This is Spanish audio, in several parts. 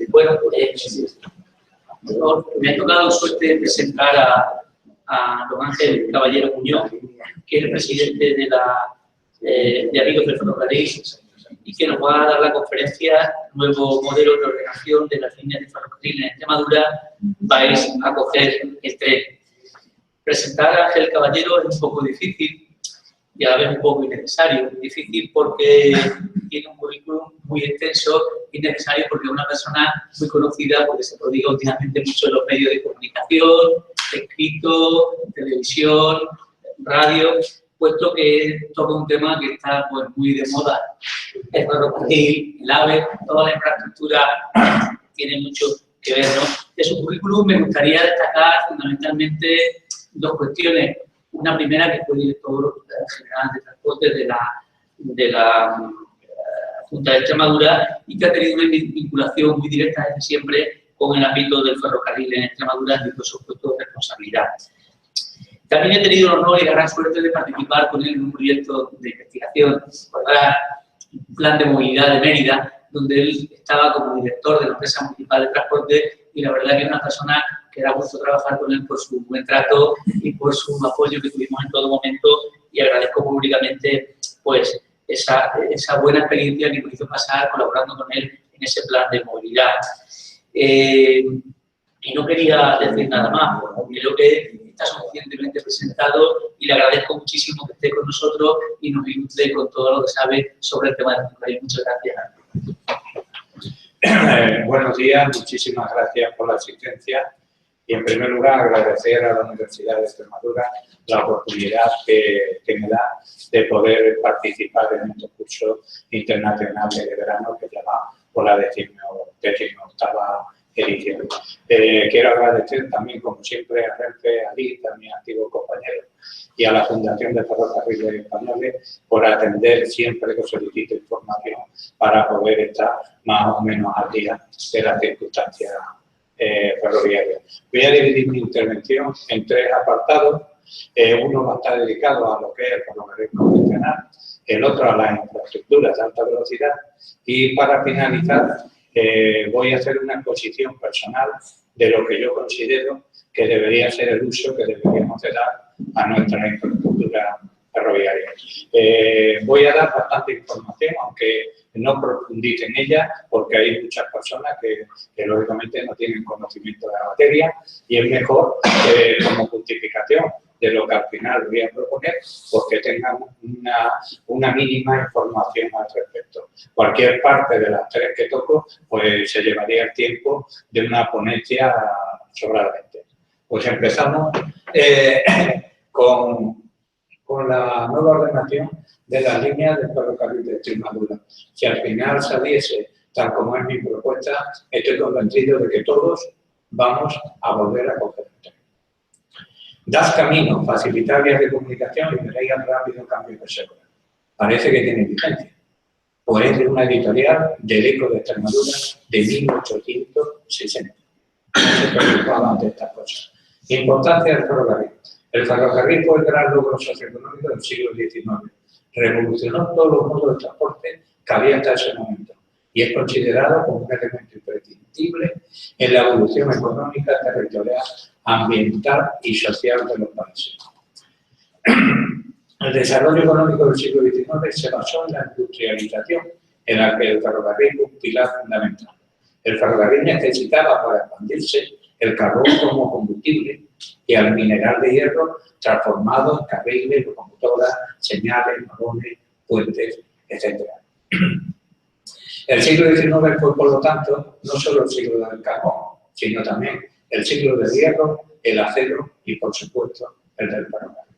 Bueno, me ha tocado suerte presentar a don Ángel Caballero Muñoz, que es el presidente de Amigos del Ferrocarril, y que nos va a dar la conferencia Nuevo Modelo de Ordenación de las Líneas de Ferrocarril en Extremadura, vais a coger el tren. Presentar a Ángel Caballero es un poco difícil y a la vez un poco innecesario. Difícil porque tiene un currículum muy extenso, innecesario porque es una persona muy conocida, porque se prodiga últimamente mucho en los medios de comunicación, escrito, televisión, radio, puesto que toca un tema que está pues, muy de moda. El ferrocarril, el AVE, toda la infraestructura tiene mucho que ver, ¿no? De su currículum me gustaría destacar fundamentalmente dos cuestiones. Una primera, que fue director general de transporte de la Junta de Extremadura y que ha tenido una vinculación muy directa desde siempre con el ámbito del ferrocarril en Extremadura y por supuesto de responsabilidad. También he tenido el honor y la gran suerte de participar con él en un proyecto de investigación para un plan de movilidad de Mérida, donde él estaba como director de la empresa municipal de transporte y la verdad que es una persona que da gusto trabajar con él por su buen trato y por su apoyo que tuvimos en todo momento y agradezco públicamente pues esa buena experiencia que nos hizo pasar colaborando con él en ese plan de movilidad. Y no quería decir nada más, porque creo que está suficientemente presentado y le agradezco muchísimo que esté con nosotros y nos ilustre con todo lo que sabe sobre el tema de ferrocarril. Muchas gracias. Buenos días, muchísimas gracias por la asistencia y en primer lugar agradecer a la Universidad de Extremadura la oportunidad que me da de poder participar en estos cursos internacionales de verano que llama por la 18ª edición. Quiero agradecer también, como siempre, a Renfe, a Liz, a mis antiguos compañeros y a la Fundación de Ferrocarriles Españoles por atender siempre que solicito información para poder estar más o menos al día de las circunstancias ferroviarias. Voy a dividir mi intervención en tres apartados. Uno va a estar dedicado a lo que es el ferrocarril convencional, el otro a las infraestructuras de alta velocidad y para finalizar voy a hacer una exposición personal de lo que yo considero que debería ser el uso que deberíamos de dar a nuestra infraestructura ferroviaria. Voy a dar bastante información, aunque no profundice en ella, porque hay muchas personas que lógicamente no tienen conocimiento de la materia y es mejor como justificación de lo que al final voy a proponer, pues que tengan una mínima información al respecto. Cualquier parte de las tres que toco, pues se llevaría el tiempo de una ponencia sobradamente. Pues empezamos con la nueva ordenación de las líneas del ferrocarril de Extremadura. Si al final saliese, tal como es mi propuesta, estoy convencido de que todos vamos a volver a coger el tren. Das camino, facilitar vías de comunicación y veréis el rápido cambio de sector. Parece que tiene vigencia. Pues es de una editorial del Eco de Extremadura de 1860. No se preocupaban de estas cosas. Importancia del ferrocarril. El ferrocarril fue el gran logro socioeconómico del siglo XIX. Revolucionó todos los modos de transporte que había hasta ese momento y es considerado como un elemento imprescindible en la evolución económica, territorial, ambiental y social de los países. El desarrollo económico del siglo XIX se basó en la industrialización, en la que el ferrocarril fue un pilar fundamental. El ferrocarril necesitaba para expandirse el carbón como combustible y al mineral de hierro transformado en carriles, locomotoras, señales, vagones, puentes, etc. El siglo XIX fue, por lo tanto, no solo el siglo del carbón, sino también el siglo del hierro, el acero y, por supuesto, el del ferrocarril.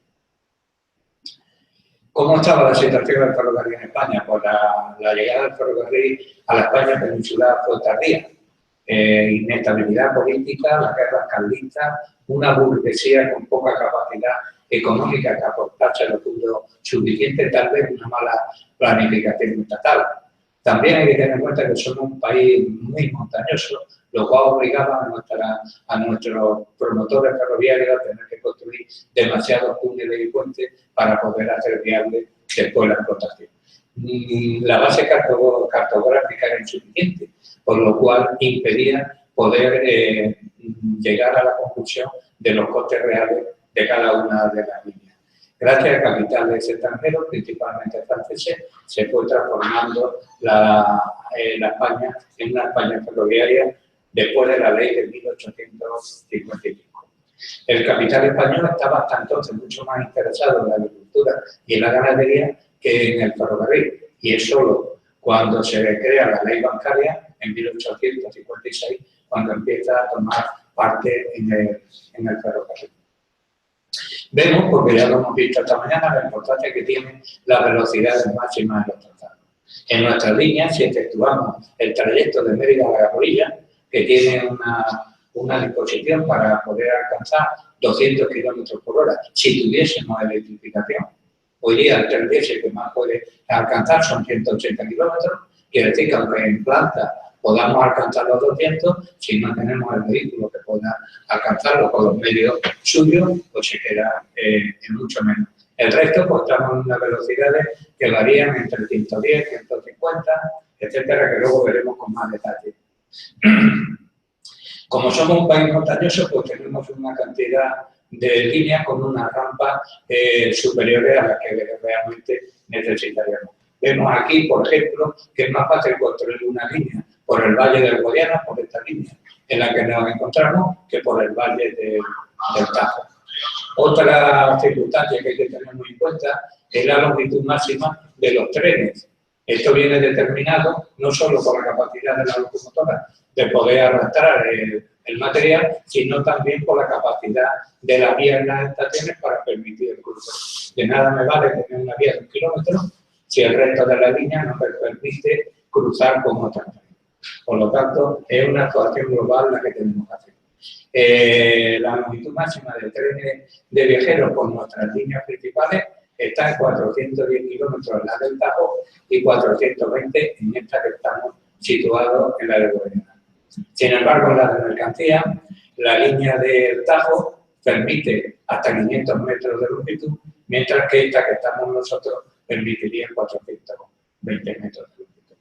¿Cómo estaba la situación del ferrocarril en España? Pues la llegada del ferrocarril a la España peninsular fue tardía. Inestabilidad política, las guerras carlistas, una burguesía con poca capacidad económica que aportase los fondos suficientes, tal vez una mala planificación estatal. También hay que tener en cuenta que somos un país muy montañoso, lo cual obligaba a nuestros promotores ferroviarios a tener que construir demasiados túneles y puentes para poder hacer viable después la explotación. la base cartográfica era insuficiente, por lo cual impedía poder llegar a la conclusión de los costes reales de cada una de las líneas. Gracias a capitales extranjeros, principalmente franceses, se fue transformando la España en una España ferroviaria después de la ley de 1855. El capital español estaba hasta entonces mucho más interesado en la agricultura y en la ganadería que en el ferrocarril, y es solo cuando se crea la ley bancaria, en 1856, cuando empieza a tomar parte en el ferrocarril. Vemos, porque ya lo hemos visto esta mañana, la importancia que tienen las velocidades máximas de los trazados. En nuestras líneas, si efectuamos el trayecto de Mérida a La Garrilla, que tiene una disposición para poder alcanzar 200 km por hora, si tuviésemos electrificación, hoy día el tren diésel que más puede alcanzar son 180 kilómetros, quiere decir que aunque en planta podamos alcanzar los 200, si no tenemos el vehículo que pueda alcanzarlo con los medios suyos, pues se queda en mucho menos. El resto, pues estamos en unas velocidades que varían entre 110, 150, etcétera, que luego veremos con más detalle. Como somos un país montañoso, pues tenemos una cantidad de líneas con unas rampas superiores a las que realmente necesitaríamos. Vemos aquí, por ejemplo, que es más fácil construir una línea por el Valle del Guadiana, por esta línea en la que nos encontramos, que por el Valle del Tajo. Otra circunstancia que hay que tener muy en cuenta es la longitud máxima de los trenes. Esto viene determinado no solo por la capacidad de la locomotora de poder arrastrar el material, sino también por la capacidad de las vías en las estaciones para permitir el cruce. De nada me vale tener una vía de 1 kilómetro si el resto de la línea no me permite cruzar con otra vía. Por lo tanto, es una actuación global la que tenemos que hacer. La longitud máxima de trenes de viajeros por nuestras líneas principales está en 410 kilómetros en la del Tajo y 420 en esta que estamos situados en la de Guadiana. Sin embargo, en la de mercancía, la línea del Tajo permite hasta 500 metros de longitud, mientras que esta que estamos nosotros permitiría 420 metros de longitud.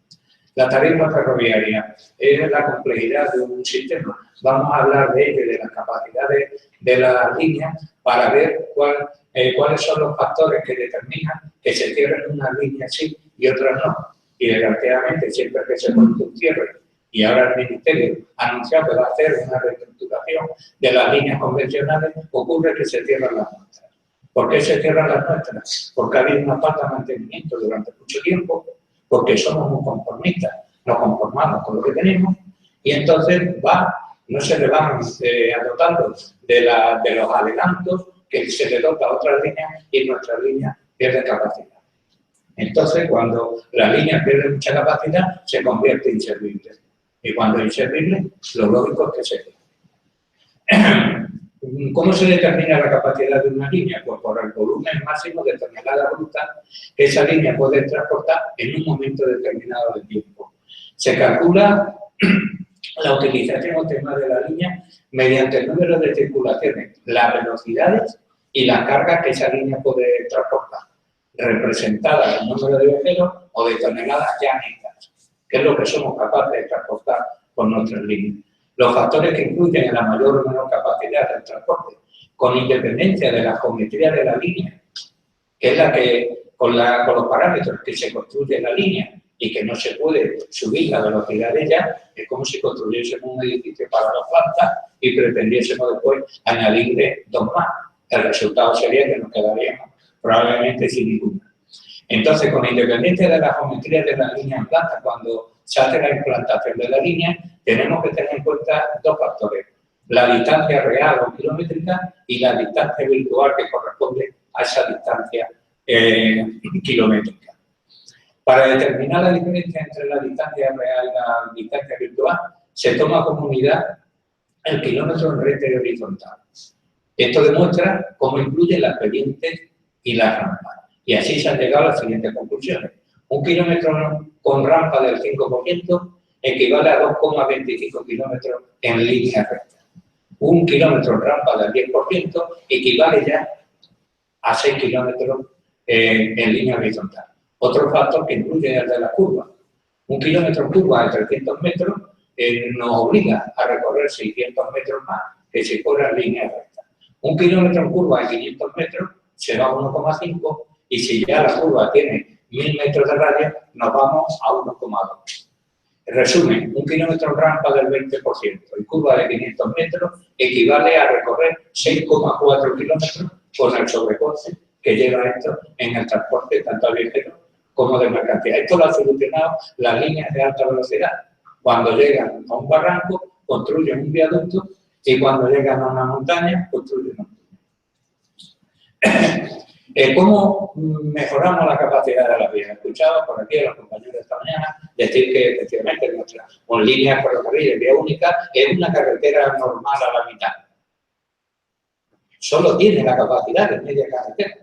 La tarifa ferroviaria es la complejidad de un sistema. Vamos a hablar de ello y de las capacidades de las líneas para ver cuáles son los factores que determinan que se cierren unas líneas sí y otras no. Y desgraciadamente, siempre que se produce un cierre, y ahora el Ministerio ha anunciado que va a hacer una reestructuración de las líneas convencionales, ocurre que se cierran las nuestras. ¿Por qué se cierran las nuestras? Porque ha habido una falta de mantenimiento durante mucho tiempo, porque somos muy conformistas, nos conformamos con lo que tenemos, y entonces no se le van adotando de los adelantos que se le dota a otras líneas y nuestras líneas pierden capacidad. Entonces, cuando la línea pierde mucha capacidad, se convierte en inservible. Y cuando es inservible, lo lógico es que se quede. ¿Cómo se determina la capacidad de una línea? Pues por el volumen máximo de toneladas brutas que esa línea puede transportar en un momento determinado de tiempo. Se calcula la utilización óptima de la línea mediante el número de circulaciones, las velocidades y las cargas que esa línea puede transportar, representadas en número de viajeros o de toneladas ya netas, que es lo que somos capaces de transportar con nuestras líneas. Los factores que influyen en la mayor o menor capacidad del transporte, con independencia de la geometría de la línea, que es la que, con los parámetros que se construye la línea y que no se puede subir la velocidad de ella, es como si construyésemos un edificio para la planta y pretendiésemos después añadirle 2 más. El resultado sería que nos quedaríamos probablemente sin ninguna. Entonces, con independencia de la geometría de la línea en planta, cuando se hace la implantación de la línea, tenemos que tener en cuenta 2 factores: la distancia real o kilométrica y la distancia virtual que corresponde a esa distancia kilométrica. Para determinar la diferencia entre la distancia real y la distancia virtual, se toma como unidad el kilómetro en recta y horizontal. Esto demuestra cómo influyen las pendientes y las rampas. Y así se han llegado a las siguientes conclusiones. Un kilómetro con rampa del 5% equivale a 2,25 kilómetros en línea recta. Un kilómetro en rampa del 10% equivale ya a 6 kilómetros en línea horizontal. Otro factor que incluye el de la curva. Un kilómetro en curva de 300 metros nos obliga a recorrer 600 metros más que si fuera en línea recta. Un kilómetro en curva de 500 metros se va a 1,5 y si ya la curva tiene 1000 metros de radio, nos vamos a 1,2. En resumen, un kilómetro en rampa del 20% y curva de 500 metros equivale a recorrer 6,4 kilómetros con el sobrecoste que lleva esto en el transporte tanto a viajeros como de mercancías. Esto lo ha solucionado las líneas de alta velocidad. Cuando llegan a un barranco, construyen un viaducto y cuando llegan a una montaña, construyen un túnel. ¿Cómo mejoramos la capacidad de la vía? He escuchado por aquí a los compañeros esta mañana decir que efectivamente nuestra línea ferrocarril de vía única es una carretera normal a la mitad. Solo tiene la capacidad de media carretera.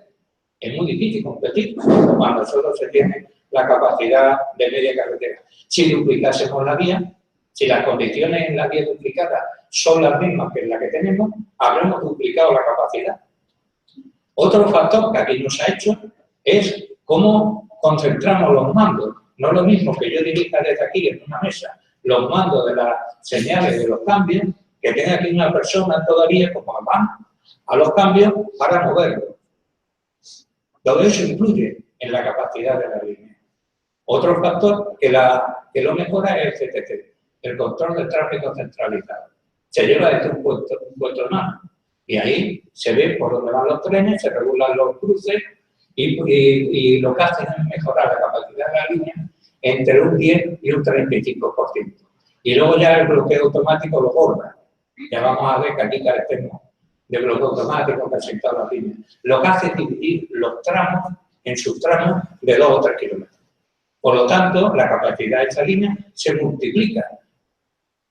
Es muy difícil competir cuando solo se tiene la capacidad de media carretera. Si duplicásemos la vía, si las condiciones en la vía duplicada son las mismas que en la que tenemos, habremos duplicado la capacidad. Otro factor que aquí no se ha hecho es cómo concentramos los mandos. No es lo mismo que yo dirija desde aquí en una mesa los mandos de las señales de los cambios, que tenga aquí una persona todavía como van a los cambios para moverlos. Todo eso influye en la capacidad de la línea. Otro factor que lo mejora es el CTC, el control del tráfico centralizado. Se lleva desde un puesto en mano y ahí se ve por dónde van los trenes, se regulan los cruces y lo que hacen es mejorar la capacidad de la línea entre un 10 y un 35%. Y luego ya el bloqueo automático lo borra. Ya vamos a ver que aquí carecemos de bloqueo automático casi en todas las líneas. Lo que hace es dividir los tramos en subtramos de 2 o 3 kilómetros. Por lo tanto, la capacidad de esta línea se multiplica.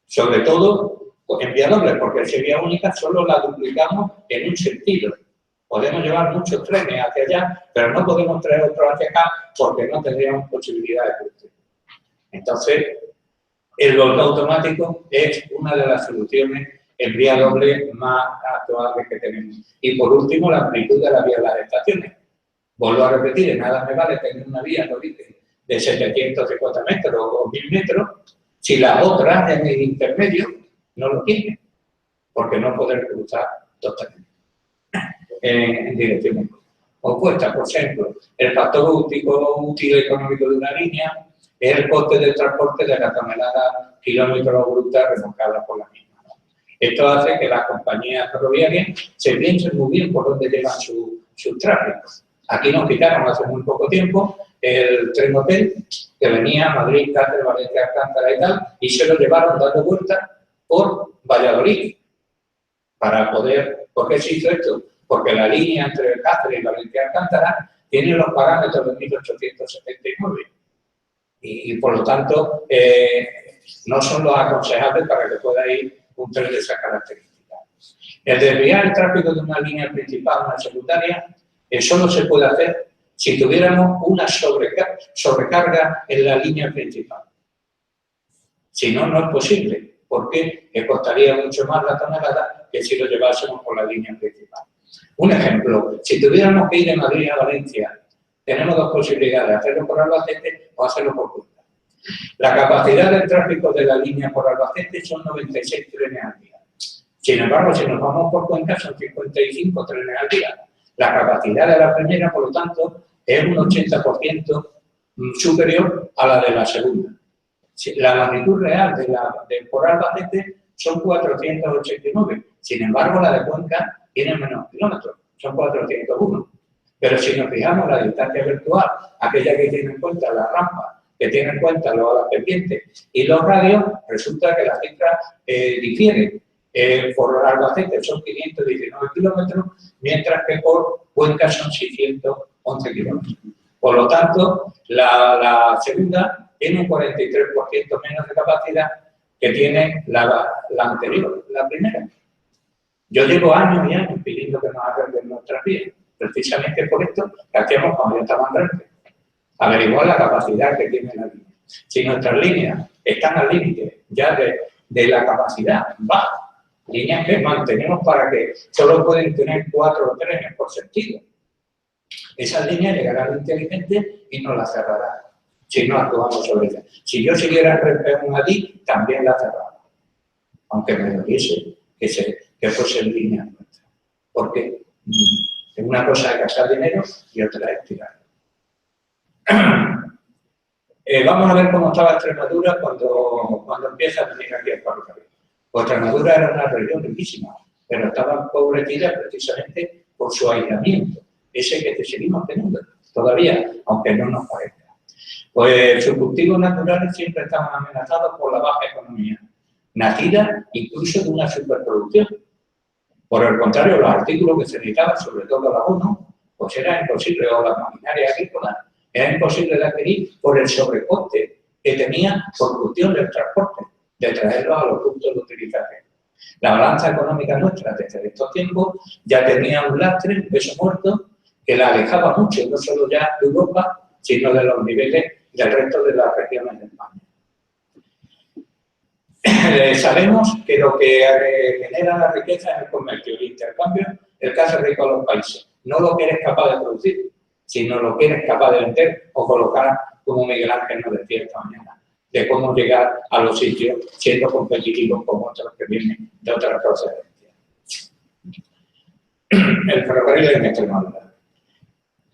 Sobre todo en vía doble, porque en vía única solo la duplicamos en un sentido. Podemos llevar muchos trenes hacia allá, pero no podemos traer otros hacia acá porque no tendríamos posibilidad de cruce. Entonces, el bloqueo automático es una de las soluciones en vía doble más actuales que tenemos. Y por último, la amplitud de la vía de las estaciones. Vuelvo a repetir, de nada me vale tener una vía, lo dije, de 750 metros o 1000 metros, si las otras en el intermedio no lo tienen, porque no poder cruzar totalmente en dirección opuesta. Por ejemplo, el factor útil económico de una línea es el coste del transporte de la tonelada kilómetros bruta remolcada por la misma. Esto hace que las compañías ferroviarias se piensen muy bien por dónde llevan sus tráficos. Aquí nos quitaron hace muy poco tiempo el tren hotel que venía a Madrid, Cáceres, Valencia, Alcántara y tal, y se lo llevaron dando vueltas por Valladolid para poder. ¿Por qué se hizo esto? Porque la línea entre Cáceres y Valencia, Alcántara tiene los parámetros de 1879 y por lo tanto no son los aconsejables para que pueda ir un tren de esas características. El desviar el tráfico de una línea principal a una secundaria solo se puede hacer si tuviéramos una sobrecarga en la línea principal. Si no, no es posible, porque costaría mucho más la tonelada que si lo llevásemos por la línea principal. Un ejemplo, si tuviéramos que ir de Madrid a Valencia, tenemos dos posibilidades, hacerlo por Albacete o hacerlo por Cuenca. La capacidad del tráfico de la línea por Albacete son 96 trenes al día. Sin embargo, si nos vamos por Cuenca, son 55 trenes al día. La capacidad de la primera, por lo tanto, es un 80% superior a la de la segunda. La magnitud real de por Albacete son 489. Sin embargo, la de Cuenca tiene menos kilómetros, son 401. Pero si nos fijamos la distancia virtual, aquella que tiene en cuenta la rampa, que tiene en cuenta las pendientes y los radios, resulta que la cifra difiere. Por Albacete son 519 kilómetros, mientras que por Cuenca son 611 kilómetros. Por lo tanto, la segunda tiene un 43% menos de capacidad que tiene la anterior, la primera. Yo llevo años y años pidiendo que nos arreglen nuestras vías, precisamente por esto que hacíamos cuando ya estaban antes. Averiguar la capacidad que tiene la línea. Si nuestras líneas están al límite ya de la capacidad baja, líneas que mantenemos para que solo pueden tener 4 trenes por sentido. Esas líneas llegarán al inteligente y nos las cerrará, si no actuamos sobre ellas. Si yo siguiera un allí, también la cerraba, aunque me doliese que fuese en línea nuestra. Porque una cosa es gastar dinero y otra es tirar. Vamos a ver cómo estaba Extremadura cuando empieza a venir aquí el ferrocarril. Pues Extremadura era una región riquísima, pero estaba empobrecida precisamente por su aislamiento, ese que seguimos teniendo todavía, aunque no nos parezca. Pues sus cultivos naturales siempre estaban amenazados por la baja economía, nacida incluso de una superproducción. Por el contrario, los artículos que se necesitaban, sobre todo el abono, pues era imposible, o la maquinaria agrícola, era imposible de adquirir por el sobrecoste que tenía por cuestión del transporte, de traerlos a los puntos de utilización. La balanza económica nuestra desde estos tiempos ya tenía un lastre, un peso muerto, que la alejaba mucho, no solo ya de Europa, sino de los niveles del resto de las regiones de España. Sabemos que lo que genera la riqueza es el comercio, el intercambio, el que hace rico a los países. No lo que eres capaz de producir, sino lo que eres capaz de vender o colocar, como Miguel Ángel nos decía esta mañana, de cómo llegar a los sitios siendo competitivos con otros que vienen de otras procedencias. El ferrocarril en Extremadura.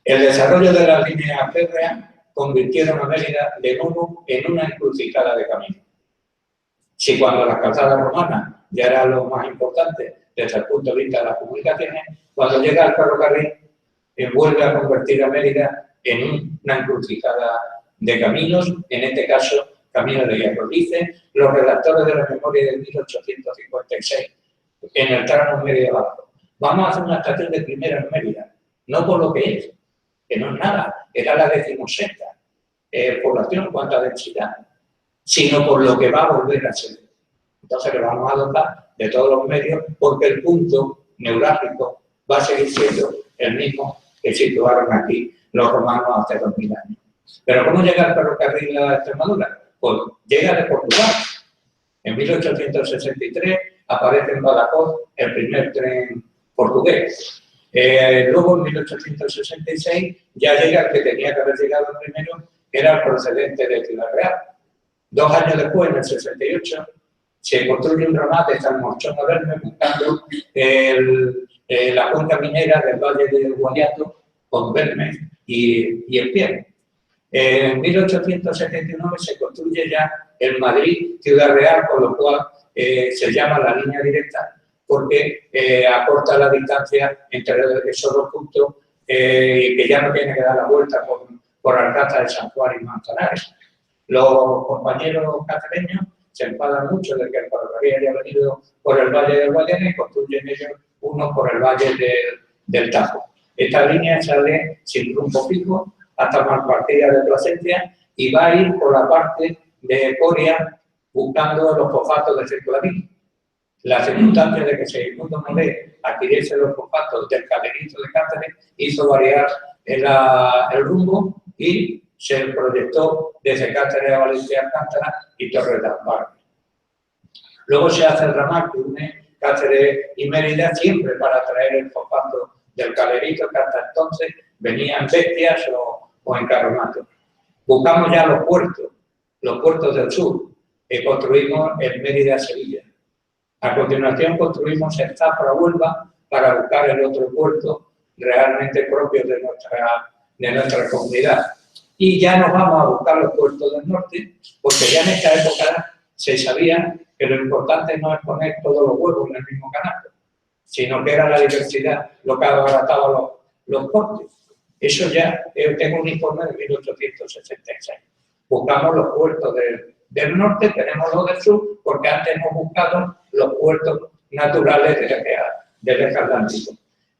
El desarrollo de las líneas férreas convirtieron a Mérida de nuevo en una encrucijada de camino. Si cuando las calzadas romanas ya era lo más importante desde el punto de vista de las comunicaciones, cuando llega el ferrocarril vuelve a convertir a Mérida en una encrucijada de caminos, en este caso, camino de hierro. Dicen los redactores de la memoria de 1856, en el tramo Mérida-Abajo. Vamos a hacer una estación de primera en Mérida, no por lo que es, que no es nada, era la 16ª población en cuanto a densidad, sino por lo que va a volver a ser. Entonces le vamos a dotar de todos los medios porque el punto neurálgico va a seguir siendo el mismo que situaron aquí los romanos hace 2000 años. Pero ¿cómo llega el ferrocarril a Extremadura? Pues llega de Portugal. En 1863 aparece en Badajoz el primer tren portugués. Luego, en 1866, ya llega el que tenía que haber llegado primero, que era el procedente de Ciudad Real. 2 años después, en el 68, se construye un ramal de San Morchón a Berme, buscando la cuenca minera del Valle del Guadiato con Berme y el Pierre. En 1879 se construye ya el Madrid-Ciudad Real, con lo cual se llama la línea directa, porque acorta la distancia entre esos dos puntos y que ya no tiene que dar la vuelta por Alcázar de San Juan y Manzanares. Los compañeros cacereños se enfadan mucho de que el ferrocarril haya venido por el Valle del Guadiana y construyen ellos uno por el Valle del Tajo. Esta línea sale sin rumbo fijo hasta Malpartida de Plasencia y va a ir por la parte de Coria buscando los fosfatos de Circulavín. La circunstancia de que Segismundo Molé adquiriese los fosfatos del Calerito de Cáceres hizo variar el rumbo y se proyectó desde Cáceres a Valencia Alcántara y Torres de Alpar. Luego se hace el ramal que une Cáceres y Mérida siempre para traer el fosfato del Calerito, que hasta entonces venían bestias o en carromato. Buscamos ya los puertos del sur, que construimos en Mérida-Sevilla. A continuación construimos el Zafra-Huelva para buscar el otro puerto realmente propio de nuestra comunidad. Y ya nos vamos a buscar los puertos del norte, porque ya en esta época se sabía que lo importante no es poner todos los huevos en el mismo canasto, sino que era la diversidad lo que abarataba los portes. Eso ya, tengo un informe de 1866. Buscamos los puertos del norte, tenemos los del sur, porque antes hemos buscado los puertos naturales del eje atlántico.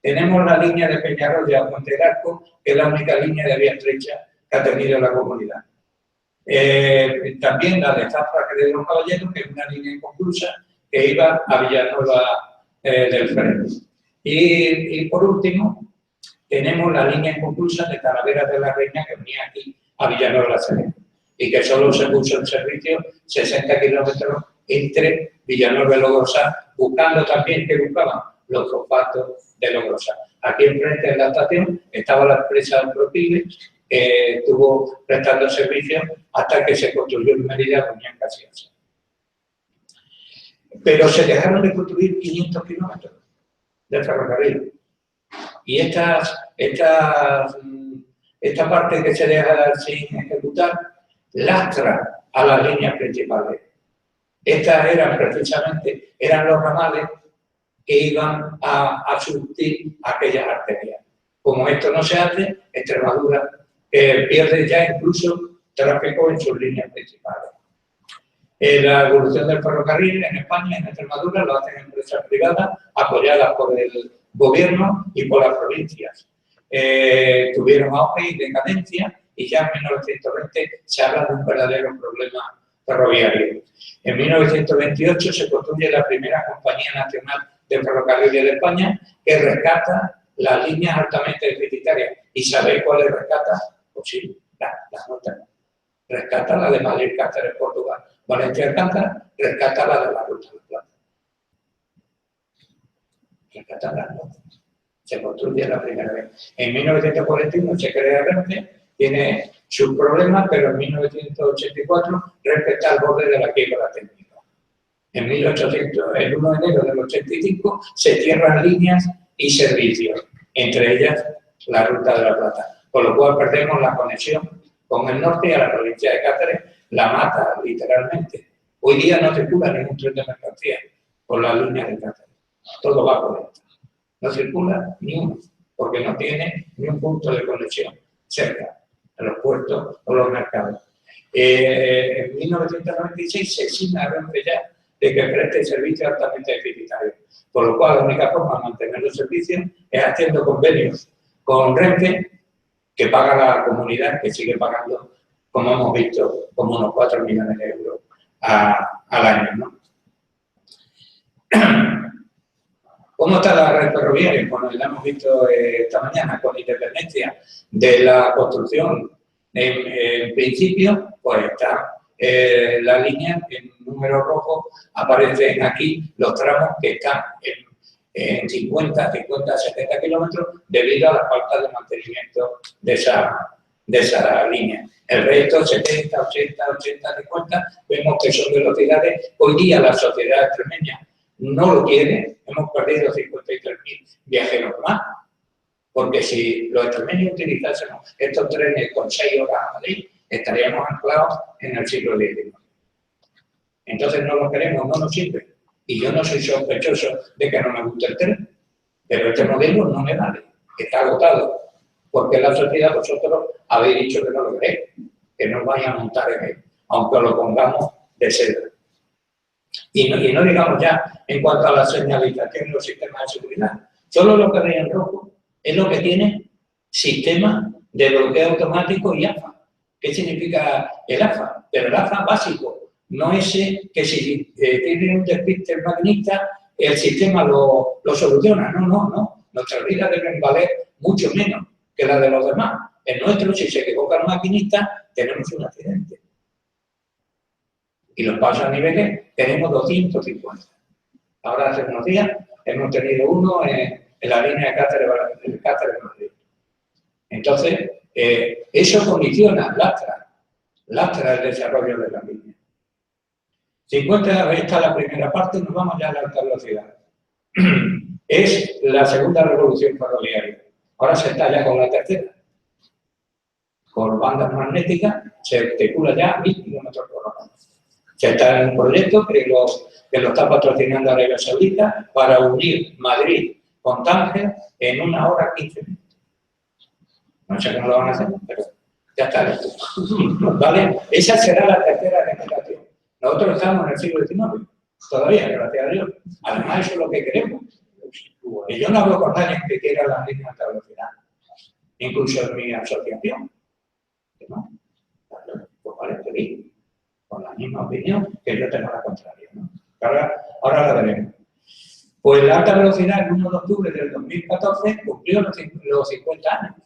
Tenemos la línea de Peñarroya a Puente de Arco, que es la única línea de vía estrecha que ha tenido la comunidad. También la de Zafra de los Caballeros, que es una línea inconclusa que iba a Villanueva del Freno. Y por último, tenemos la línea inconclusa de Talavera de la Reina, que venía aquí a Villanueva de la Serena, y que solo se puso en servicio 60 kilómetros entre Villanueva y Logrosa, buscando también que buscaban los fosfatos de Logrosa. Aquí enfrente de la estación estaba la empresa Propile, que estuvo prestando servicios hasta que se construyó en Mérida Unión Casiasa. Pero se dejaron de construir 500 kilómetros de ferrocarril. Y esta parte que se deja sin ejecutar lastra a las líneas principales. Estas eran precisamente los ramales que iban a surtir aquellas arterias. Como esto no se hace, Extremadura pierde ya incluso tráfico en sus líneas principales. La evolución del ferrocarril en España, en Extremadura, lo hacen empresas privadas apoyadas por el gobierno y por las provincias. Tuvieron auge y decadencia y ya en 1920 se habla de un verdadero problema ferroviario. En 1928 se construye la primera compañía nacional de ferrocarriles de España que rescata las líneas altamente deficitarias. ¿Y sabéis cuáles rescata? Pues sí, las notas. Rescata la de Madrid, Cáceres, Portugal. Valencia, Alcántara, rescata la de la Ruta de la Plata. Rescata las notas. Se construye la primera vez. En 1941 se crea Renfe, tiene sus problemas, pero en 1984 respeta el borde de la quiebra técnica. En el 1 de enero del 85 se cierran líneas y servicios, entre ellas la Ruta de la Plata, con lo cual perdemos la conexión con el norte y a la provincia de Cáceres, la mata literalmente. Hoy día no circula ningún tren de mercancías por la línea de Cáceres, todo va por esta. No circula ni uno, porque no tiene ni un punto de conexión cerca de los puertos o los mercados. En 1996 se exime a Renfe ya de que preste servicios altamente deficitarios, por lo cual la única forma de mantener los servicios es haciendo convenios con Renfe, que paga la comunidad, que sigue pagando, como hemos visto, como unos 4 millones de euros al año, ¿no? ¿Cómo está la red ferroviaria? Bueno, la hemos visto esta mañana, con independencia de la construcción. En principio, pues está la línea en número rojo, aparecen aquí los tramos que están en 50, 70 kilómetros debido a la falta de mantenimiento de esa línea. El resto, 70, 80, 50, vemos que son velocidades. Hoy día la sociedad extremeña no lo quiere, hemos perdido 53.000 viajeros más, porque si los extremeños utilizásemos estos trenes con 6 horas a Madrid, estaríamos anclados en el siglo XIX. Entonces no lo queremos, no nos sirve. Y yo no soy sospechoso de que no me guste el tren, pero este modelo no me vale, está agotado, porque la sociedad vosotros habéis dicho que no lo queréis, que no vaya a montar en él, aunque lo pongamos de seda. Y no digamos ya en cuanto a la señalización de los sistemas de seguridad. Solo lo que veis en rojo es lo que tiene sistema de bloqueo automático y AFA. ¿Qué significa el AFA? Pero el AFA básico, no ese que si tiene un despiste el maquinista, el sistema lo soluciona. No. Nuestras vidas deben valer mucho menos que las de los demás. En nuestro, si se equivoca el maquinista, tenemos un accidente. Y los pasos a niveles tenemos 250. Ahora, hace unos días, hemos tenido uno en la línea de Cáceres-Madrid. Entonces, eso condiciona, lastra el desarrollo de la línea. 50 está la primera parte, nos vamos ya a la alta velocidad. Es la segunda revolución ferroviaria. Ahora se está ya con la tercera. Con bandas magnéticas se circula ya a 1000 kilómetros por hora. Se está en un proyecto que lo está patrocinando Arabia Saudita para unir Madrid con Tánger en 1 hora 15 minutos. No sé cómo lo van a hacer, pero ya está. ¿Vale? Esa será la tercera generación. Nosotros estamos en el siglo XIX, todavía, gracias a Dios. Además, eso es lo que queremos. Y yo no hablo con nadie que quiera las líneas de alta velocidad, incluso en mi asociación. ¿No? Pues vale, feliz, con la misma opinión que yo tengo la contraria, ¿no? Ahora la veremos. Pues la alta velocidad, el 1 de octubre del 2014, cumplió los 50 años.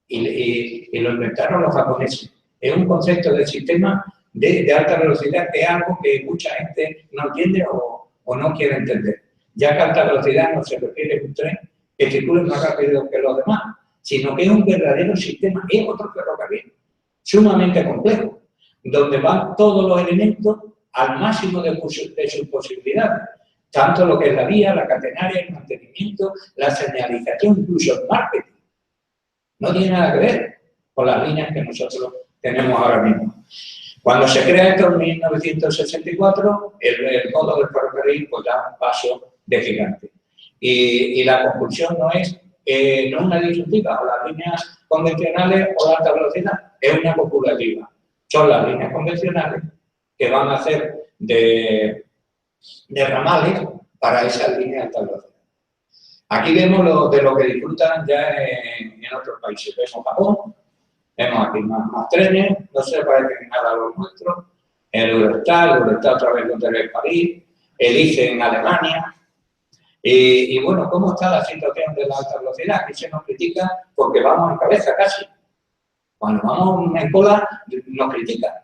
Y lo inventaron los japoneses. Es un concepto del sistema de alta velocidad que es algo que mucha gente no entiende o no quiere entender. Ya que alta velocidad no se refiere a un tren que circulen más rápido que los demás, sino que es un verdadero sistema, es otro ferrocarril, sumamente complejo, donde van todos los elementos al máximo de sus posibilidades, tanto lo que es la vía, la catenaria, el mantenimiento, la señalización, incluso el marketing. No tiene nada que ver con las líneas que nosotros tenemos ahora mismo. Cuando se crea esto en 1964, el modo del ferrocarril pues, da un paso de gigante. Y la conclusión no es una disyuntiva, o las líneas convencionales o la alta velocidad, es una copulativa. Son las líneas convencionales que van a hacer de ramales para esas líneas de alta velocidad. Aquí vemos de lo que disfrutan ya en otros países. Vemos Japón, vemos aquí más trenes, no se parecen nada a los nuestros, el Eurostar otra vez donde ve París, el ICE en Alemania. Y bueno, ¿cómo está la situación de la alta velocidad? Aquí se nos critica porque vamos en cabeza casi. Cuando vamos en cola nos critican.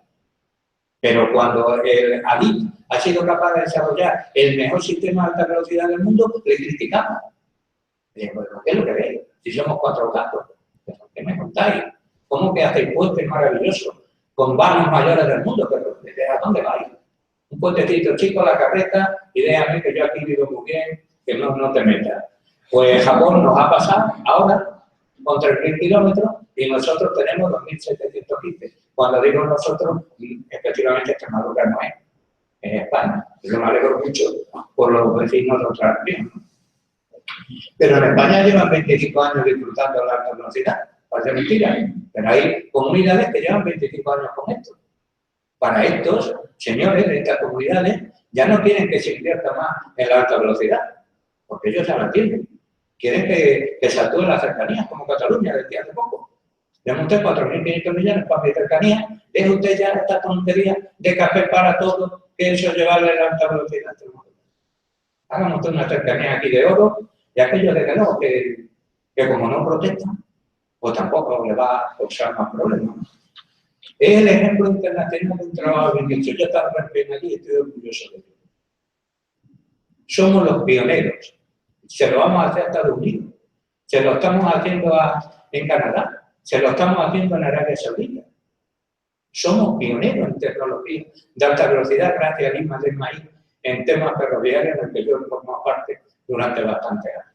Pero cuando el ADIT ha sido capaz de desarrollar el mejor sistema de alta velocidad del mundo, le criticamos. Bueno, ¿qué es lo que veis? Si somos 4 gatos, ¿qué me contáis? ¿Cómo que hacéis puentes maravillosos con vanos mayores del mundo? Pero ¿a dónde vais? Un puentecito chico a la carreta y déjame que yo aquí vivo muy bien, que no te metas. Pues Japón nos ha pasado ahora con 3.000 kilómetros y nosotros tenemos 2.715. Cuando digo nosotros, efectivamente Extremadura no es España. Yo me alegro mucho por los vecinos de otra región. Pero en España llevan 25 años disfrutando de la alta velocidad. Parece mentira, pero hay comunidades que llevan 25 años con esto. Para estos señores de estas comunidades ya no quieren que se invierta más en la alta velocidad, porque ellos ya la tienen. Quieren que se actúen las cercanías, como Cataluña, decía hace poco. Deja usted 4.500 millones para mi cercanía, deja usted ya esta tontería de café para todos, que eso es llevarle la alta velocidad. Hagan usted una cercanía aquí de oro, y aquellos de que no, que como no protestan, pues tampoco le va a causar más problemas. Es el ejemplo internacional de un trabajo bien hecho. Yo también aquí y estoy orgulloso de ello. Somos los pioneros. Se lo vamos a hacer a Estados Unidos. Se lo estamos haciendo en Canadá. Se lo estamos haciendo en Arabia Saudita. Somos pioneros en tecnología de alta velocidad gracias al IMA del maíz en temas ferroviarios en el que yo he formado parte durante bastantes años.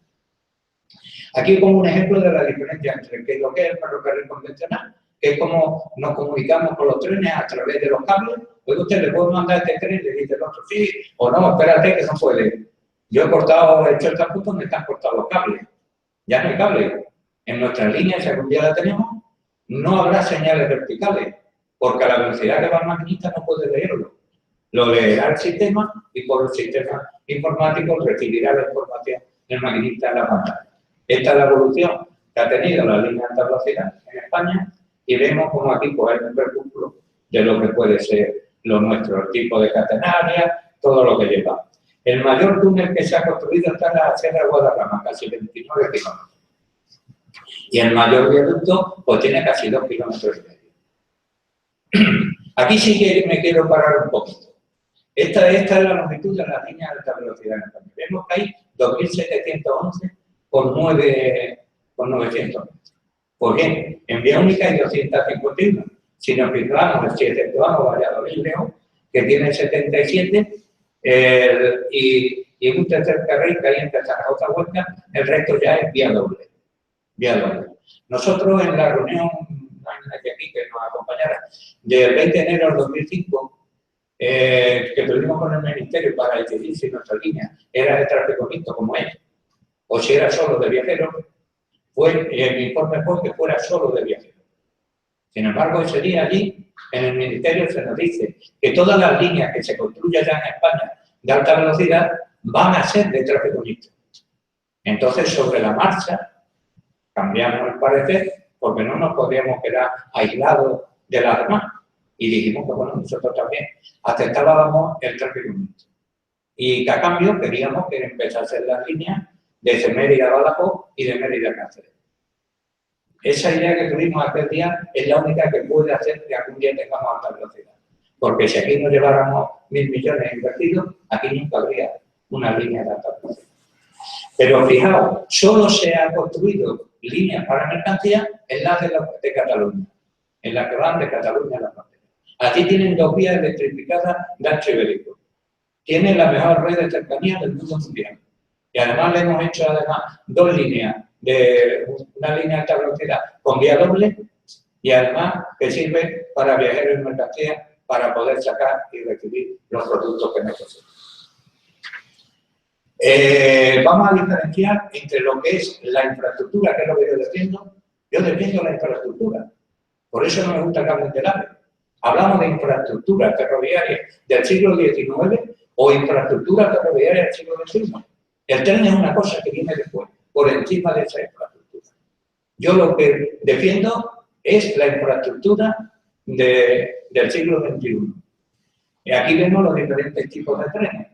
Aquí como un ejemplo de la diferencia entre lo que es el ferrocarril convencional, que es como nos comunicamos con los trenes a través de los cables. Pues usted le puede mandar este tren y le dice el otro, sí, o no, espérate que no puede. Yo he hecho el campo donde están cortados los cables. Ya no hay cables. En nuestras líneas, si algún día la tenemos, no habrá señales verticales, porque a la velocidad que va el maquinista no puede leerlo. Lo leerá el sistema y por el sistema informático recibirá la información del maquinista en la pantalla. Esta es la evolución que ha tenido la línea de alta velocidad en España y vemos como aquí pues, hay un percúpulo de lo que puede ser lo nuestro, el tipo de catenaria, todo lo que lleva. El mayor túnel que se ha construido está en la Sierra de Guadarrama, casi 29 kilómetros. Y el mayor viaducto pues tiene casi 2,5 kilómetros. Aquí sí que me quiero parar un poquito. Esta es la longitud de la línea de alta velocidad en España. Vemos que hay 2.711 con 900 metros. Pues bien, en vía única hay 251. Si nos fijamos, si exceptuamos Valladolid-León, que tiene 77, y un tercer carril que hay entre Zaragoza-Huesca, el resto ya es vía doble. Nosotros en la reunión, de aquí que nos acompañara, del 20 de enero del 2005, que tuvimos con el Ministerio para decidir si nuestra línea era de tráfico mixto como es, o si era solo de viajeros, el informe fue que fuera solo de viajeros. Sin embargo, ese día allí, en el Ministerio se nos dice que todas las líneas que se construyan ya en España de alta velocidad van a ser de tráfico mixto. Entonces, sobre la marcha, cambiamos el parecer porque no nos podíamos quedar aislados de las demás. Y dijimos que, bueno, nosotros también aceptábamos el tráfico mixto. Y que a cambio queríamos que empezasen las líneas desde Mérida a Badajoz y de Mérida a Cáceres. Esa idea que tuvimos aquel día es la única que puede hacer que algún día tengamos alta velocidad. Porque si aquí nos lleváramos 1.000 millones invertidos, aquí nunca habría una línea de alta velocidad. Pero fijaos, solo se han construido líneas para mercancías en las de Cataluña, en las que van de Cataluña a la frontera. Aquí tienen 2 vías electrificadas de ancho ibérico. Tienen la mejor red de cercanía del mundo mundial. Y además le hemos hecho 2 líneas, una línea de alta velocidad con vía doble y además que sirve para viajeros en mercancías para poder sacar y recibir los productos que necesitan. Vamos a diferenciar entre lo que es la infraestructura, que es lo que yo defiendo. Yo defiendo la infraestructura. Por eso no me gusta que hablen del AVE. Hablamos de infraestructura ferroviaria del siglo XIX o infraestructura ferroviaria del siglo XXI. El tren es una cosa que viene después, por encima de esa infraestructura. Yo lo que defiendo es la infraestructura del siglo XXI. Y aquí vemos los diferentes tipos de trenes.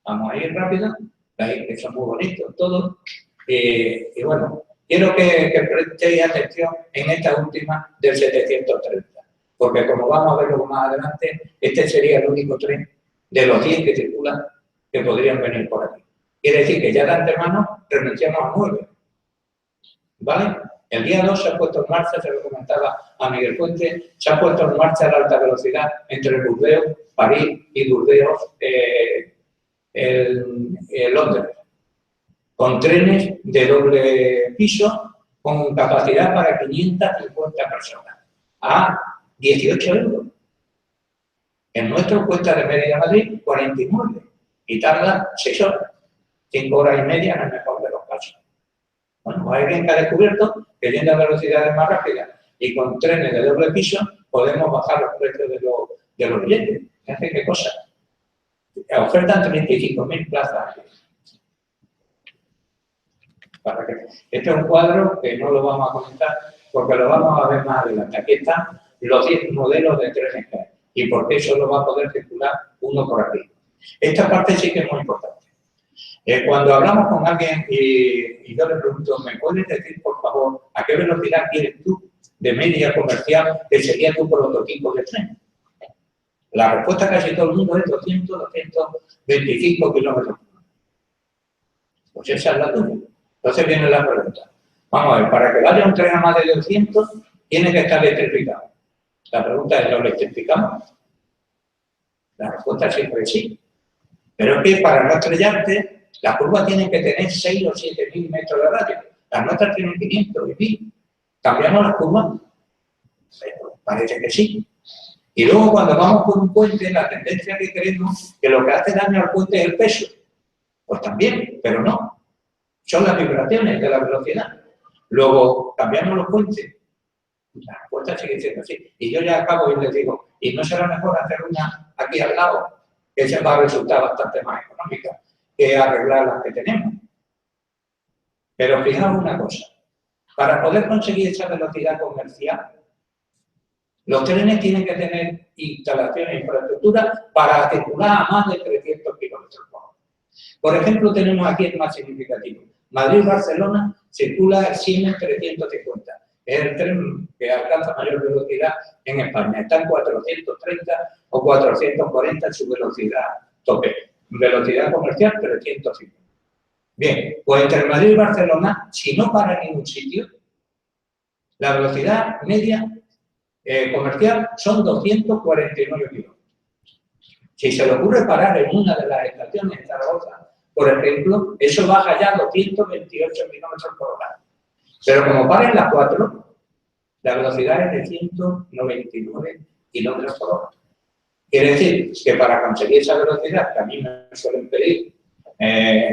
Vamos a ir rápido, que son muy bonitos todos. Y bueno, quiero que prestéis atención en esta última del 730, porque como vamos a verlo más adelante, este sería el único tren de los 10 que circulan que podrían venir por aquí. Quiere decir que ya de antemano renunciamos a 9. ¿Vale? El día 2 se ha puesto en marcha, se lo comentaba a Miguel Fuente, se ha puesto en marcha la alta velocidad entre Burdeos, París y Burdeos, Londres, con trenes de doble piso con capacidad para 550 personas a 18 euros. El nuestro cuesta de media a Madrid 49 y tarda 6 horas, 5 horas y media en el mejor de los casos. Bueno, hay alguien que ha descubierto que yendo a velocidades más rápidas y con trenes de doble piso podemos bajar los precios de los billetes. Fíjate qué cosa. Ofertan 35.000 plazas. Este es un cuadro que no lo vamos a comentar porque lo vamos a ver más adelante. Aquí están los 10 modelos de trenes que hay y por qué solo va a poder circular uno por aquí. Esta parte sí que es muy importante. Cuando hablamos con alguien y yo le pregunto, ¿me puedes decir, por favor, a qué velocidad quieres tú de media comercial que sería tu prototipo de tren? La respuesta casi todo el mundo es 200, 225 kilómetros. Pues esa es la tuya. Entonces viene la pregunta. Vamos a ver, para que vaya un tren a más de 200, tiene que estar electrificado. La pregunta es, ¿lo electrificamos? La respuesta siempre es sí. Pero es que para no estrellarte, las curvas tienen que tener 6 o 7 mil metros de radio. Las nuestras tienen 500 y 1000. ¿Cambiamos las curvas? Pero parece que sí. Y luego cuando vamos por un puente, la tendencia que creemos que lo que hace daño al puente es el peso. Pues también, pero no. Son las vibraciones de la velocidad. Luego cambiamos los puentes. La respuesta sigue siendo así. Y yo ya acabo y les digo, ¿y no será mejor hacer una aquí al lado? Que esa va a resultar bastante más económica que arreglar las que tenemos. Pero fijaos una cosa. Para poder conseguir esa velocidad comercial, los trenes tienen que tener instalaciones e infraestructura para circular a más de 300 kilómetros por hora. Por ejemplo, tenemos aquí el más significativo. Madrid-Barcelona circula el Siemens 350. Es el tren que alcanza mayor velocidad en España. Está en 430 o 440 en su velocidad tope. Velocidad comercial 350. Bien, pues entre Madrid y Barcelona, si no para en ningún sitio, la velocidad media comercial son 249 kilómetros. Si se le ocurre parar en una de las estaciones de Zaragoza, por ejemplo, eso baja ya a 228 kilómetros por hora. Pero como para en las 4, la velocidad es de 199 kilómetros por hora. Quiere decir que para conseguir esa velocidad, que a mí me suelen pedir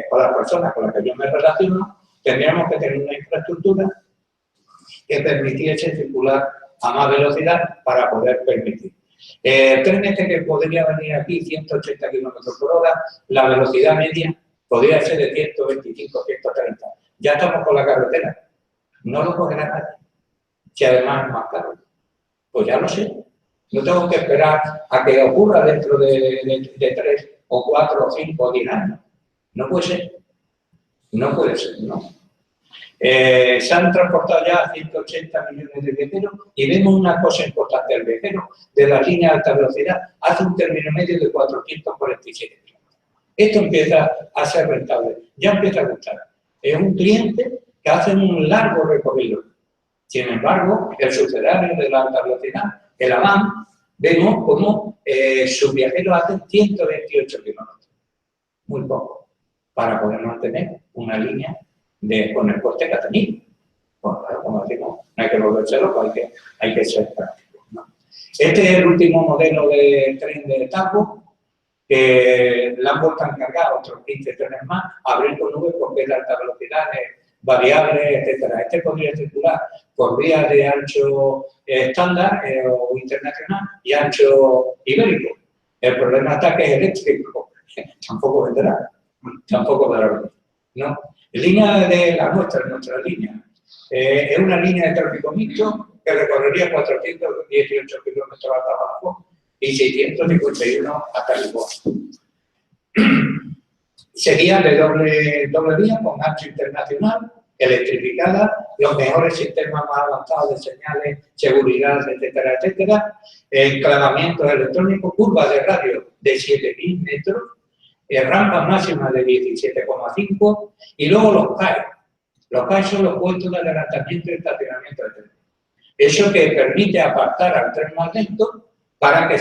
con las personas con las que yo me relaciono, tendríamos que tener una infraestructura que permitiese circular a más velocidad para poder permitir. El tren este que podría venir aquí, 180 kilómetros por hora, la velocidad media podría ser de 125, 130. Ya estamos con la carretera. No lo cogerá nadie. Si además es más caro. Pues ya lo sé. No tengo que esperar a que ocurra dentro de 3 o 4 o 5 o 10 años. No puede ser. No puede ser, no. Se han transportado ya 180 millones de viajeros y vemos una cosa importante. El viajero de la línea de alta velocidad hace un término medio de 447 kilómetros. Esto empieza a ser rentable, ya empieza a gustar. es un cliente que hace un largo recorrido. Sin embargo, el sucedáneo de la alta velocidad, el AVAN, vemos como sus viajeros hacen 128 kilómetros. Muy poco, para poder mantener una línea con el coste que ha tenido. Bueno, como decimos, no hay que volverse loco, hay que ser práctico, ¿no? Este es el último modelo de tren de Taco, que la han vuelto a encargar otros 15 trenes más, a abrir con nubes porque es de alta velocidad, variable, etcétera. Este podría circular por vías de ancho estándar o internacional y ancho ibérico. El problema está que es eléctrico, tampoco vendrá, ¿no? Línea de nuestra línea, es una línea de tráfico mixto que recorrería 418 kilómetros hasta abajo y 651 hasta Lisboa. Sería de doble vía con ancho internacional, electrificada, los mejores sistemas más avanzados de señales, seguridad, etcétera, etcétera, enclavamientos electrónicos, curvas de radio de 7.000 metros, rampas máximas de 17,5 y luego los CAE. Los CAE son los puestos de adelantamiento y estacionamiento del tren. Eso que permite apartar al tren más lento para que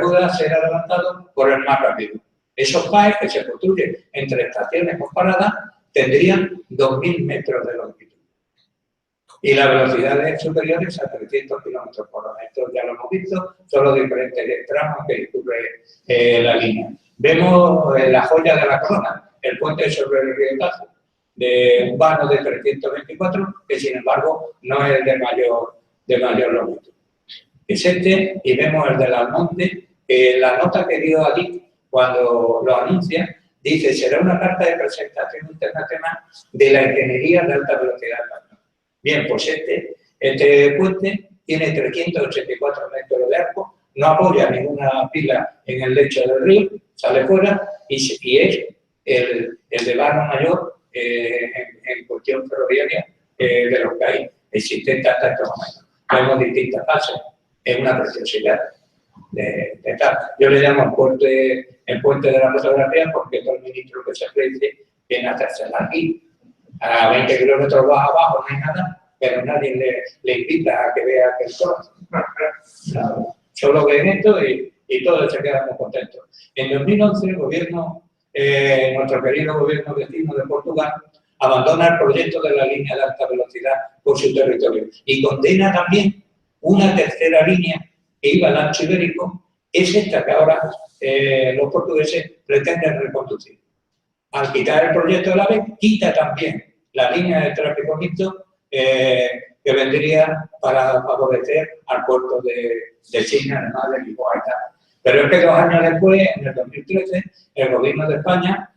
pueda ser adelantado por el más rápido. Esos PAEs que se construyen entre estaciones comparadas tendrían 2.000 metros de longitud. Y las velocidades superiores a 300 kilómetros por hora. Esto ya lo hemos visto, son los diferentes tramos que discurre la línea. Vemos la joya de la corona, el puente sobre el río Tajo, de un vano de 324, que sin embargo no es de mayor longitud. Es este, y vemos el del Almonte, que la nota que dio Adif cuando lo anuncia, dice, será una carta de presentación internacional de la ingeniería de alta velocidad. Bien, pues este puente tiene 384 metros de arco, no apoya ninguna pila en el lecho del río, sale fuera y es el de vano mayor en cuestión ferroviaria de los que hay existentes hasta este momento. Vemos distintas fases, es una preciosidad de tal. Yo le llamo el puente de la fotografía porque todo el ministro que se aprecie viene a hacérsela aquí. A 20 kilómetros más abajo no hay nada, pero nadie le invita a que vea que el corazón. Solo ven esto y todos se quedan muy contentos. En 2011 el gobierno, nuestro querido gobierno vecino de Portugal, abandona el proyecto de la línea de alta velocidad por su territorio y condena también una tercera línea que iba al ancho ibérico, es esta que ahora los portugueses pretenden reconducir. Al quitar el proyecto de la AVE, quita también la línea de tráfico mixto que vendría para favorecer al puerto de China, además de Lisboa y tal. Pero es que 2 años después, en el 2013, el gobierno de España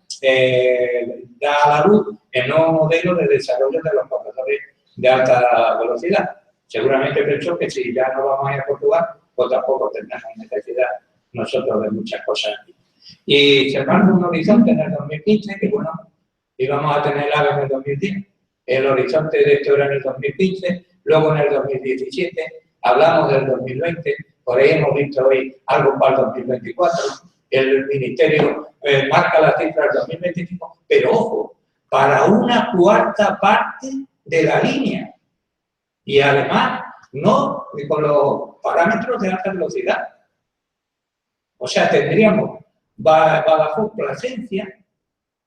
da a la luz el nuevo modelo de desarrollo de los corredores de alta velocidad. Seguramente pensó que si ya no vamos a ir a Portugal, pues tampoco tendremos necesidad nosotros de muchas cosas aquí. Y se marca un horizonte en el 2015, que bueno, íbamos a tener AVE en el 2010. El horizonte de esto era en el 2015, luego en el 2017, hablamos del 2020, por ahí hemos visto hoy algo para el 2024. El Ministerio marca la cifra del 2025, pero ojo, para una cuarta parte de la línea. Y además, no con los parámetros de alta velocidad. O sea, tendríamos Badajoz-Plasencia,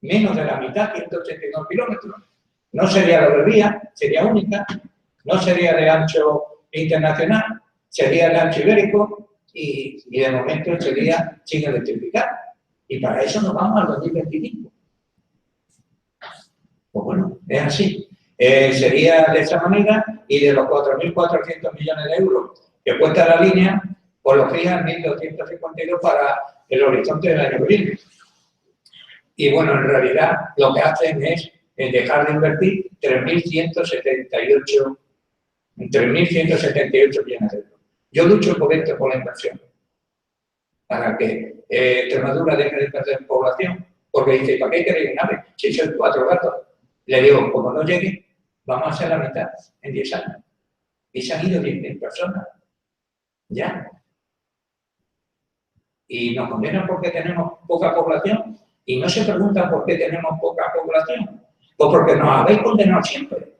menos de la mitad, 182 kilómetros. No sería doble vía, sería única, no sería de ancho internacional, sería de ancho ibérico y de momento sería sin electrificar. Y para eso nos vamos al 2025. Pues bueno, es así. Sería de esa manera y de los 4.400 millones de euros que cuesta la línea, pues lo fijan 1.252 para el horizonte del año que viene. Y bueno, en realidad lo que hacen es dejar de invertir 3.178 millones de euros. Yo lucho por esto, por la inversión, para que Extremadura deje de perder población, porque dice, ¿para qué queréis un AVE? Si sois 4 gatos. Le digo, como no llegue, vamos a hacer la mitad en 10 años. Y se han ido 10.000 personas. Ya. Y nos condenan porque tenemos poca población y no se preguntan por qué tenemos poca población. Pues porque nos habéis condenado siempre.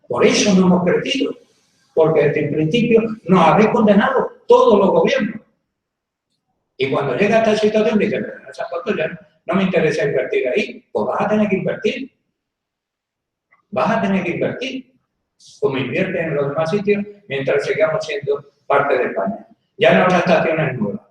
Por eso no hemos crecido. Porque desde el principio nos habéis condenado todos los gobiernos. Y cuando llega esta situación, dice, pero esas cosas ya no me interesa invertir ahí. Pues vas a tener que invertir. Vas a tener que invertir. Como inviertes en los demás sitios, mientras sigamos siendo parte de España. Ya no habrá estaciones nuevas.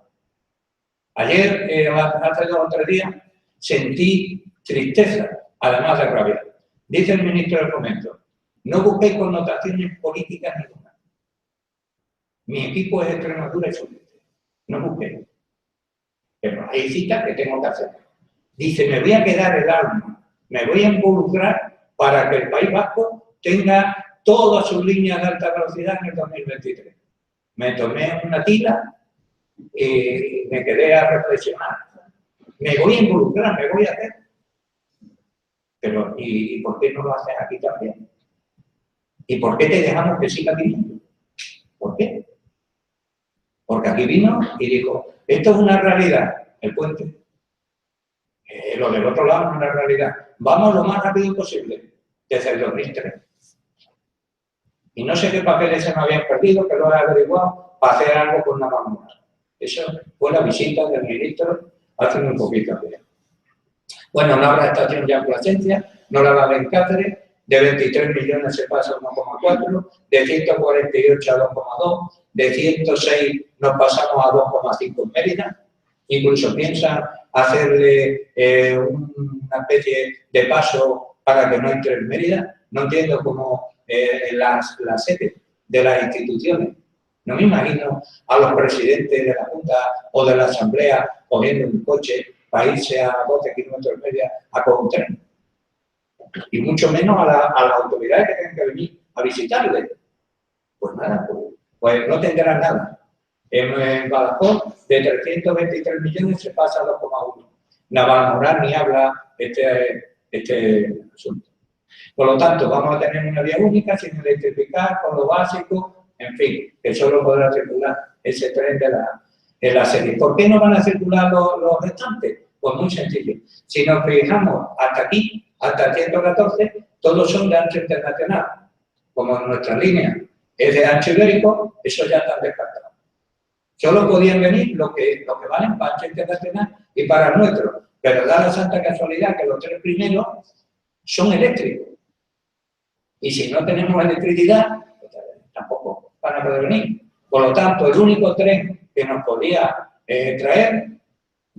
Ayer, hace 2 o 3 días, sentí tristeza, además de rabia. Dice el ministro del Fomento, no busquéis connotaciones políticas ninguna. Mi equipo es Extremadura y Sudeste. No busquéis. Pero hay citas que tengo que hacer. Dice, me voy a quedar el alma, me voy a involucrar para que el País Vasco tenga todas sus líneas de alta velocidad en el 2023. Me tomé una tila y me quedé a reflexionar. Me voy a involucrar, me voy a hacer. Pero, ¿y por qué no lo haces aquí también? ¿Y por qué te dejamos que siga viniendo? ¿Por qué? Porque aquí vino y dijo, esto es una realidad, el puente. Lo del otro lado es una realidad. Vamos lo más rápido posible, desde el 2003. Y no sé qué papeles se me habían perdido, que lo he averiguado, para hacer algo con Navalmoral. Eso fue la visita del ministro hace muy poquito tiempo. Bueno, no habrá estación ya en Plasencia, no la va a haber en Cáceres, de 23 millones se pasa a 1,4, de 148 a 2,2, de 106 nos pasamos a 2,5 en Mérida, incluso piensan hacerle una especie de paso para que no entre en Mérida. No entiendo cómo las sedes de las instituciones. No me imagino a los presidentes de la Junta o de la Asamblea cogiendo un coche para irse a 12 kilómetros de Mérida a coger un tren. Y mucho menos a las autoridades que tienen que venir a visitarle. Pues nada, pues no tendrán nada. En Badajoz, de 323 millones se pasa a 2,1. Navalmoral ni habla este asunto. Por lo tanto, vamos a tener una vía única sin electrificar, con lo básico, en fin, que solo podrá circular ese tren de la serie. ¿Por qué no van a circular los restantes? Pues muy sencillo. Si nos fijamos hasta aquí, hasta el 114, todos son de ancho internacional. Como nuestra línea es de ancho ibérico, eso ya está descartado. Solo podían venir lo que valen para ancho internacional y para el nuestro. Pero da la santa casualidad que los 3 primeros son eléctricos. Y si no tenemos electricidad, pues tampoco van a poder venir. Por lo tanto, el único tren que nos podía traer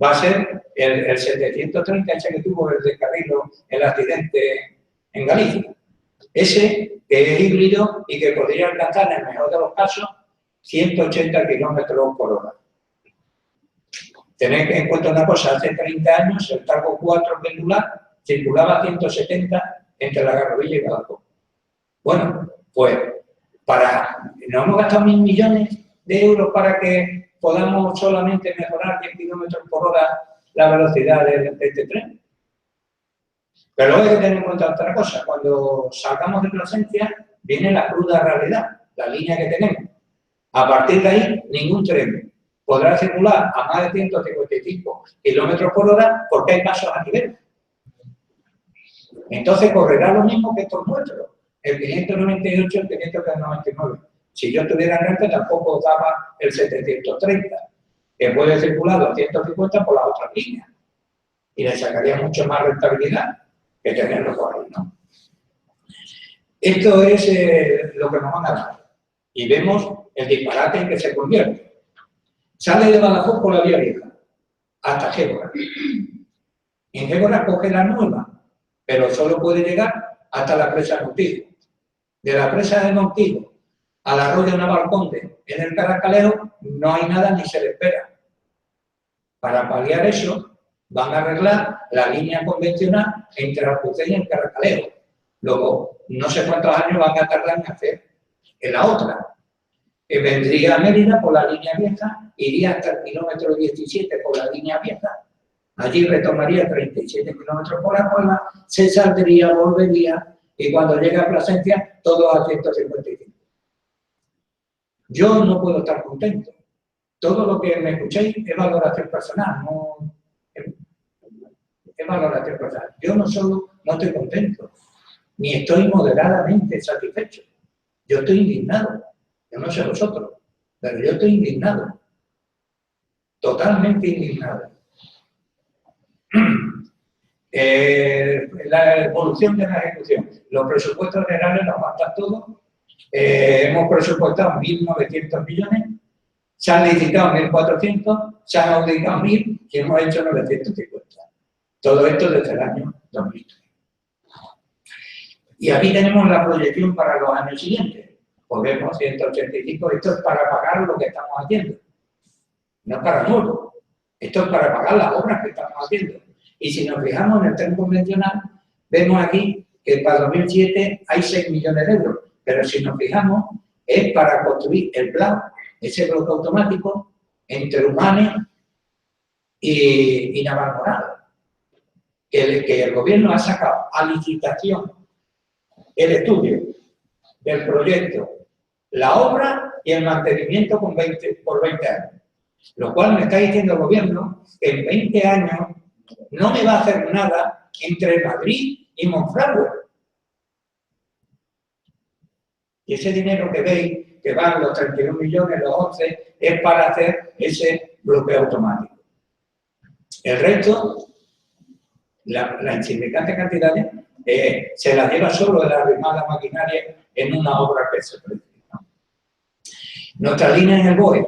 va a ser el 730, ese que tuvo el descarrilo, el accidente en Galicia. Ese que es híbrido y que podría alcanzar, en el mejor de los casos, 180 kilómetros por hora. Tened en cuenta una cosa, hace 30 años el Targo 4 pendular circulaba a 170 entre la Garrovilla y Badajoz. Bueno, pues nos hemos gastado 1.000 millones de euros para que podamos solamente mejorar 10 kilómetros por hora la velocidad de este tren. Pero luego hay que tener en cuenta otra cosa. Cuando salgamos de Plasencia, viene la cruda realidad, la línea que tenemos. A partir de ahí, ningún tren podrá circular a más de 155 kilómetros por hora porque hay pasos a nivel. Entonces correrá lo mismo que estos nuestros, el 598 y el 599. Si yo tuviera Renfe tampoco daba el 730, que puede circular 250 por las otras líneas. Y le sacaría mucho más rentabilidad que tenerlo por ahí, ¿no? Esto es lo que nos van a dar. Y vemos el disparate en que se convierte. Sale de Badajoz por la vía vieja, hasta Gébora. En Gébora coge la nueva, pero solo puede llegar hasta la presa de Montijo. De la presa de Montijo al arroyo Navalconde, en el Caracaleo, no hay nada ni se le espera. Para paliar eso, van a arreglar la línea convencional entre Alpucén y el Caracaleo. Luego, no sé cuántos años van a tardar en hacer en la otra. Que vendría a Mérida por la línea vieja, iría hasta el kilómetro 17 por la línea vieja, allí retomaría 37 kilómetros por la cueva, se saldría, volvería, y cuando llega a Plasencia, todo a 155. Yo no puedo estar contento. Todo lo que me escuchéis es valoración personal, no es valoración personal. Yo no solo no estoy contento, ni estoy moderadamente satisfecho. Yo estoy indignado. Yo no sé vosotros, pero yo estoy indignado. Totalmente indignado. La evolución de la ejecución. Los presupuestos generales los gastan todos. Hemos presupuestado 1.900 millones, se han licitado 1.400, se han adjudicado 1.000 y hemos hecho 950. Todo esto desde el año 2003. Y aquí tenemos la proyección para los años siguientes. Pues vemos 185, esto es para pagar lo que estamos haciendo. No es para nuevo. Esto es para pagar las obras que estamos haciendo. Y si nos fijamos en el tren convencional, vemos aquí que para 2007 hay 6 millones de euros. Pero si nos fijamos, es para construir el plan, ese bloque automático entre Humanes y Navalmoral, que el gobierno ha sacado a licitación el estudio del proyecto, la obra y el mantenimiento por 20 años. Lo cual me está diciendo el gobierno que en 20 años no me va a hacer nada entre Madrid y Monfragüe. Y ese dinero que veis, que van los 31 millones, los 11, es para hacer ese bloqueo automático. El resto, la insignificante cantidad, se la lleva solo de la arrimada maquinaria en una obra que se precisa. Nuestra línea en el BOE,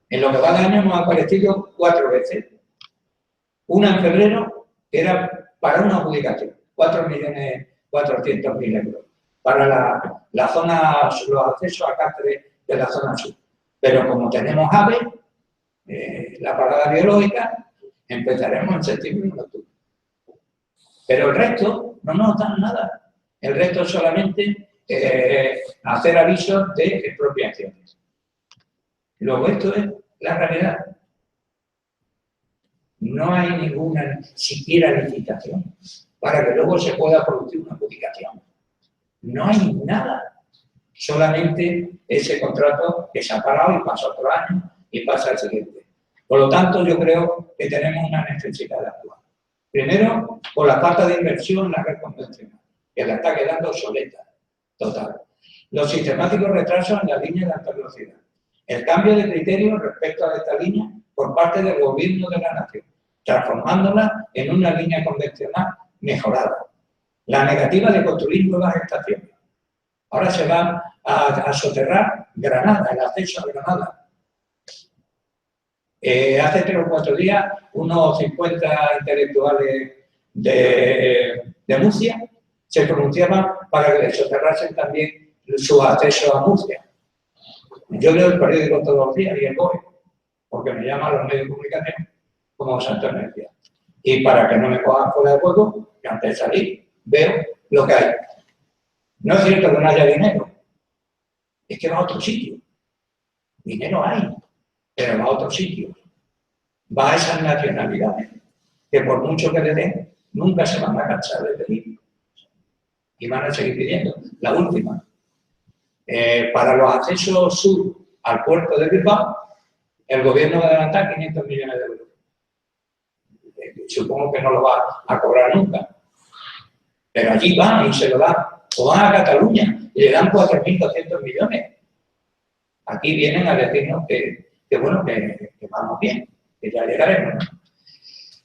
en lo que va de año, hemos aparecido 4 veces. Una en febrero, que era para una adjudicación, 4.400.000 euros. Para la zona, los accesos a Cáceres de la zona sur. Pero como tenemos AVE, la parada biológica, empezaremos en septiembre y en octubre. Pero el resto no nos dan nada. El resto es solamente hacer avisos de expropiaciones. Luego esto es la realidad. No hay ninguna siquiera licitación para que luego se pueda producir una adjudicación. No hay nada. Solamente ese contrato que se ha parado y pasa otro año y pasa el siguiente. Por lo tanto, yo creo que tenemos una necesidad de actuar. Primero, por la falta de inversión en la red convencional, que la está quedando obsoleta, total. Los sistemáticos retrasos en la línea de alta velocidad. El cambio de criterio respecto a esta línea por parte del gobierno de la nación, transformándola en una línea convencional mejorada. La negativa de construir nuevas estaciones. Ahora se va a soterrar Granada, el acceso a Granada. Hace 3 o 4 días, unos 50 intelectuales de Murcia se pronunciaban para que le soterrasen también su acceso a Murcia. Yo leo el periódico todos los días y el BOE, porque me llaman los medios de comunicación como Santo Energía. Y para que no me cojan fuera de juego, que antes de salir, veo lo que hay. No es cierto que no haya dinero, es que va a otro sitio. Dinero hay, pero va a otro sitio. Va a esas nacionalidades, que por mucho que le den, nunca se van a cansar de pedir. Y van a seguir pidiendo. La última, para los accesos sur al puerto de Bilbao, el gobierno va a adelantar 500 millones de euros. Supongo que no lo va a cobrar nunca. Pero allí van y se lo dan. O van a Cataluña y le dan 4.200 millones. Aquí vienen a decirnos que vamos bien, que ya llegaremos,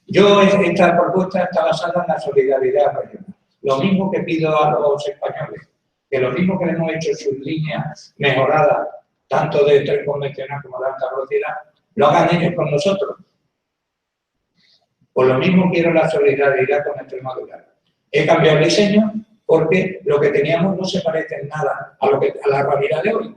¿no? Esta propuesta está basada en la solidaridad regional. Lo mismo que pido a los españoles, que lo mismo que hemos hecho sus líneas mejoradas, tanto de tren convencional como de alta velocidad, lo hagan ellos con nosotros. Por lo mismo quiero la solidaridad con Extremadura. He cambiado el diseño porque lo que teníamos no se parece en nada a la realidad de hoy.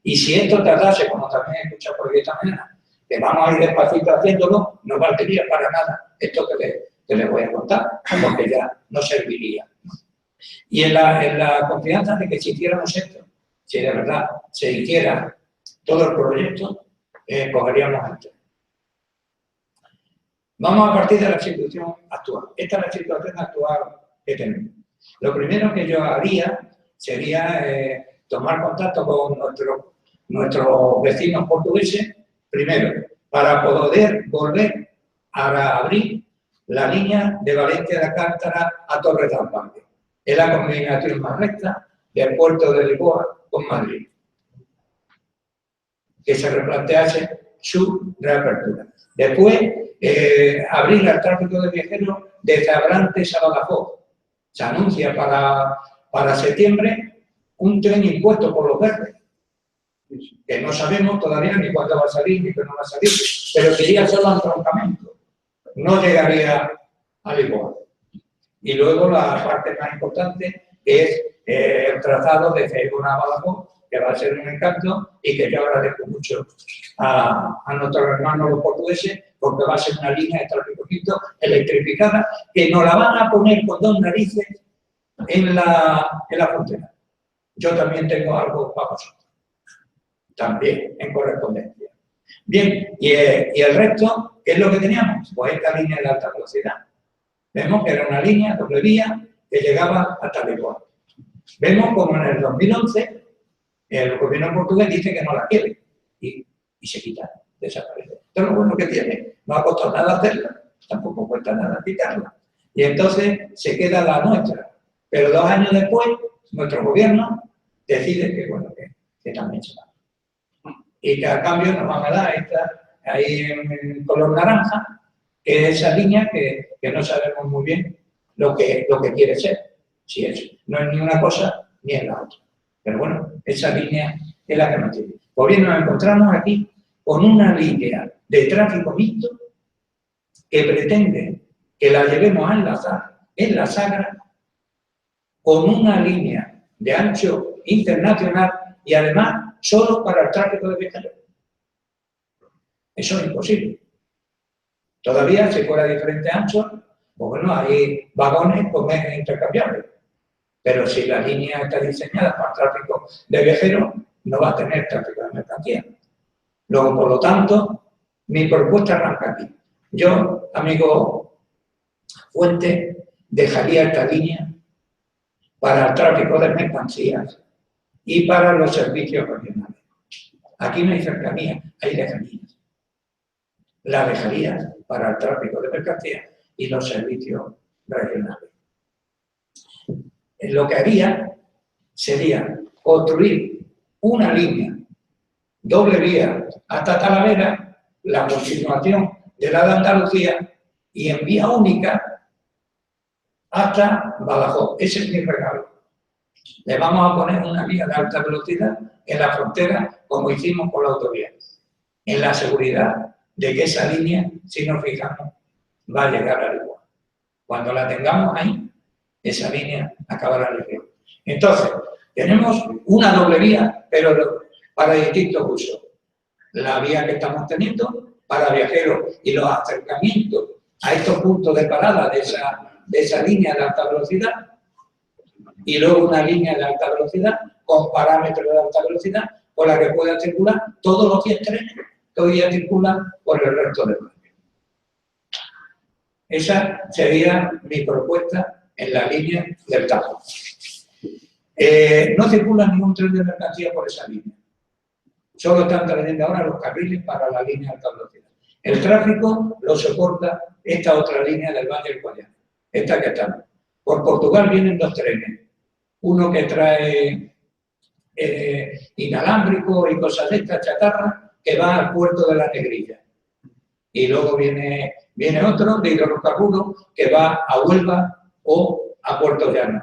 Y si esto tardase, como también he escuchado por aquí esta mañana, que vamos a ir despacito haciéndolo, no valdría para nada esto que les voy a contar, porque ya no serviría. Y en la confianza de que si hiciéramos esto, si de verdad se hiciera todo el proyecto, cogeríamos esto. Vamos a partir de la situación actual. Esta es la situación actual que tenemos. Lo primero que yo haría sería tomar contacto con nuestros vecinos portugueses, primero, para poder volver a abrir la línea de Valencia de Alcántara a Torres de Alpande. Es la combinación más recta del puerto de Lisboa con Madrid. Que se replantease su reapertura. Después, abrir el tráfico de viajeros desde Abrantes a Badajoz. Se anuncia para septiembre un tren impuesto por los verdes, que no sabemos todavía ni cuándo va a salir ni cuándo no va a salir, pero sería solo entroncamiento, no llegaría a Lisboa. Y luego la parte más importante es el trazado de Feijón a Badajoz, que va a ser un encanto y que yo agradezco mucho a nuestros hermanos los portugueses, porque va a ser una línea de tráfico mixto electrificada que nos la van a poner con dos narices en la frontera. Yo también tengo algo para vosotros, también en correspondencia. Bien, y el resto, ¿qué es lo que teníamos? Pues esta línea de alta velocidad. Vemos que era una línea doble vía que llegaba hasta Lisboa. Vemos como en el 2011 el gobierno portugués dice que no la quiere y se quita, desaparece. Esto es lo bueno que tiene. No ha costado nada hacerla, tampoco cuesta nada quitarla. Y entonces se queda la nuestra. Pero 2 años después, nuestro gobierno decide que, bueno, que también se va. Y que a cambio nos van a dar esta, ahí en color naranja, que es esa línea que no sabemos muy bien lo que quiere ser. Si es, no es ni una cosa ni es la otra. Pero bueno, esa línea es la que nos tiene. Pues bien, nos encontramos aquí con una línea de tráfico mixto que pretende que la llevemos a enlazar en la Sagra con una línea de ancho internacional y además solo para el tráfico de viajeros. Eso es imposible. Todavía, si fuera diferente ancho, pues bueno, hay vagones con ejes intercambiables. Pero si la línea está diseñada para tráfico de viajeros, no va a tener tráfico de mercancía. Luego, por lo tanto, mi propuesta arranca aquí. Yo, amigo Fuente, dejaría esta línea para el tráfico de mercancías y para los servicios regionales. Aquí no hay cercanía, hay lejanías. La dejaría para el tráfico de mercancías y los servicios regionales. Lo que haría sería construir una línea doble vía hasta Talavera, la continuación de la de Andalucía y en vía única hasta Badajoz. Ese es mi regalo. Le vamos a poner una vía de alta velocidad en la frontera como hicimos con la autovía, en la seguridad de que esa línea, si nos fijamos, va a llegar a Lisboa. Cuando la tengamos ahí, esa línea acabará en Lisboa. Entonces, tenemos una doble vía, pero para distintos usos. La vía que estamos teniendo para viajeros y los acercamientos a estos puntos de parada de esa línea de alta velocidad, y luego una línea de alta velocidad con parámetros de alta velocidad por la que puedan circular todos los 10 trenes que hoy día circulan por el resto del país. Esa sería mi propuesta en la línea del Tajo. No circula ningún tren de mercancía por esa línea. Solo están trayendo ahora los carriles para la línea de alta velocidad. El tráfico lo soporta esta otra línea del Valle del Guadiana, esta que estamos. Por Portugal vienen 2 trenes. Uno que trae inalámbrico y cosas de estas, chatarra, que va al puerto de la Negrilla. Y luego viene otro de hidrocarburos que va a Huelva o a Puerto Llano.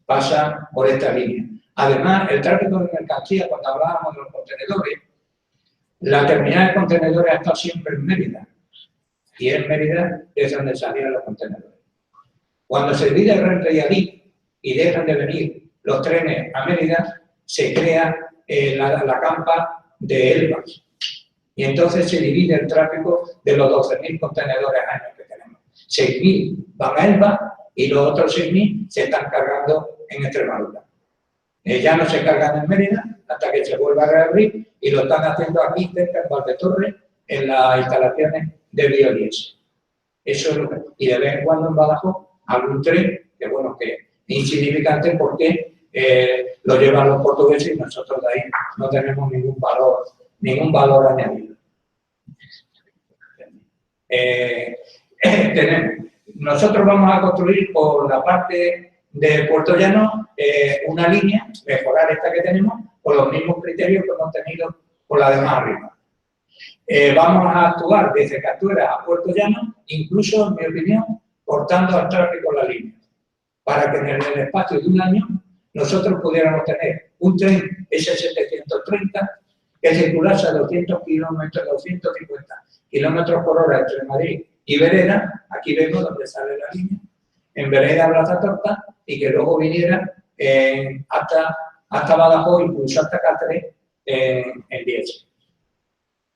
Pasa por esta línea. Además, el tráfico de mercancías, cuando hablábamos de los contenedores, la terminal de contenedores ha estado siempre en Mérida. Y en Mérida es donde salían los contenedores. Cuando se divide el Renfe y Adif y dejan de venir los trenes a Mérida, se crea la campa de Elbas. Y entonces se divide el tráfico de los 12.000 contenedores años que tenemos. 6.000 van a Elbas y los otros 6.000 se están cargando en Extremadura. Ya no se cargan en Mérida hasta que se vuelva a reabrir y lo están haciendo aquí cerca en Valdetorres, en las instalaciones de biodiesel. Eso es lo que... Y de vez en cuando en Badajoz algún tren, que bueno, que es insignificante porque lo llevan los portugueses y nosotros de ahí no tenemos ningún valor añadido. Nosotros vamos a construir por la parte de Puerto Llano una línea, mejorar esta que tenemos, con los mismos criterios que hemos tenido por la de más arriba. Vamos a actuar desde Castuera a Puerto Llano, incluso, en mi opinión, cortando al tráfico la línea, para que en el espacio de un año nosotros pudiéramos tener un tren S730 que circulase a 200 kilómetros, 250 kilómetros por hora entre Madrid y Vereda, aquí vemos donde sale la línea, en Vereda Plaza Torta, y que luego viniera hasta Badajoz, incluso hasta Cáceres, en diésel,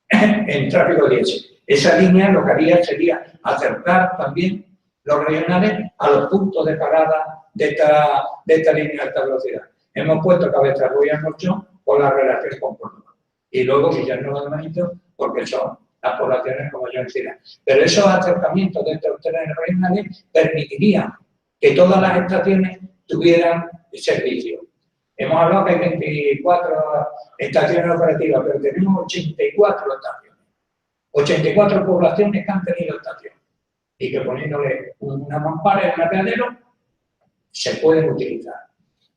en tráfico diésel. Esa línea lo que haría sería acercar también los regionales a los puntos de parada de esta línea de alta velocidad. Hemos puesto Cabeza Ruiz Nochón por la relación con Córdoba. Y luego Villanueva de Manito, porque son las poblaciones como yo decía. Pero esos acercamientos de estos trenes regionales permitirían que todas las estaciones tuvieran servicio. Hemos hablado que hay 24 estaciones operativas, pero tenemos 84 estaciones. 84 poblaciones que han tenido estaciones. Y que poniéndole una mampara en un apeadero, se pueden utilizar.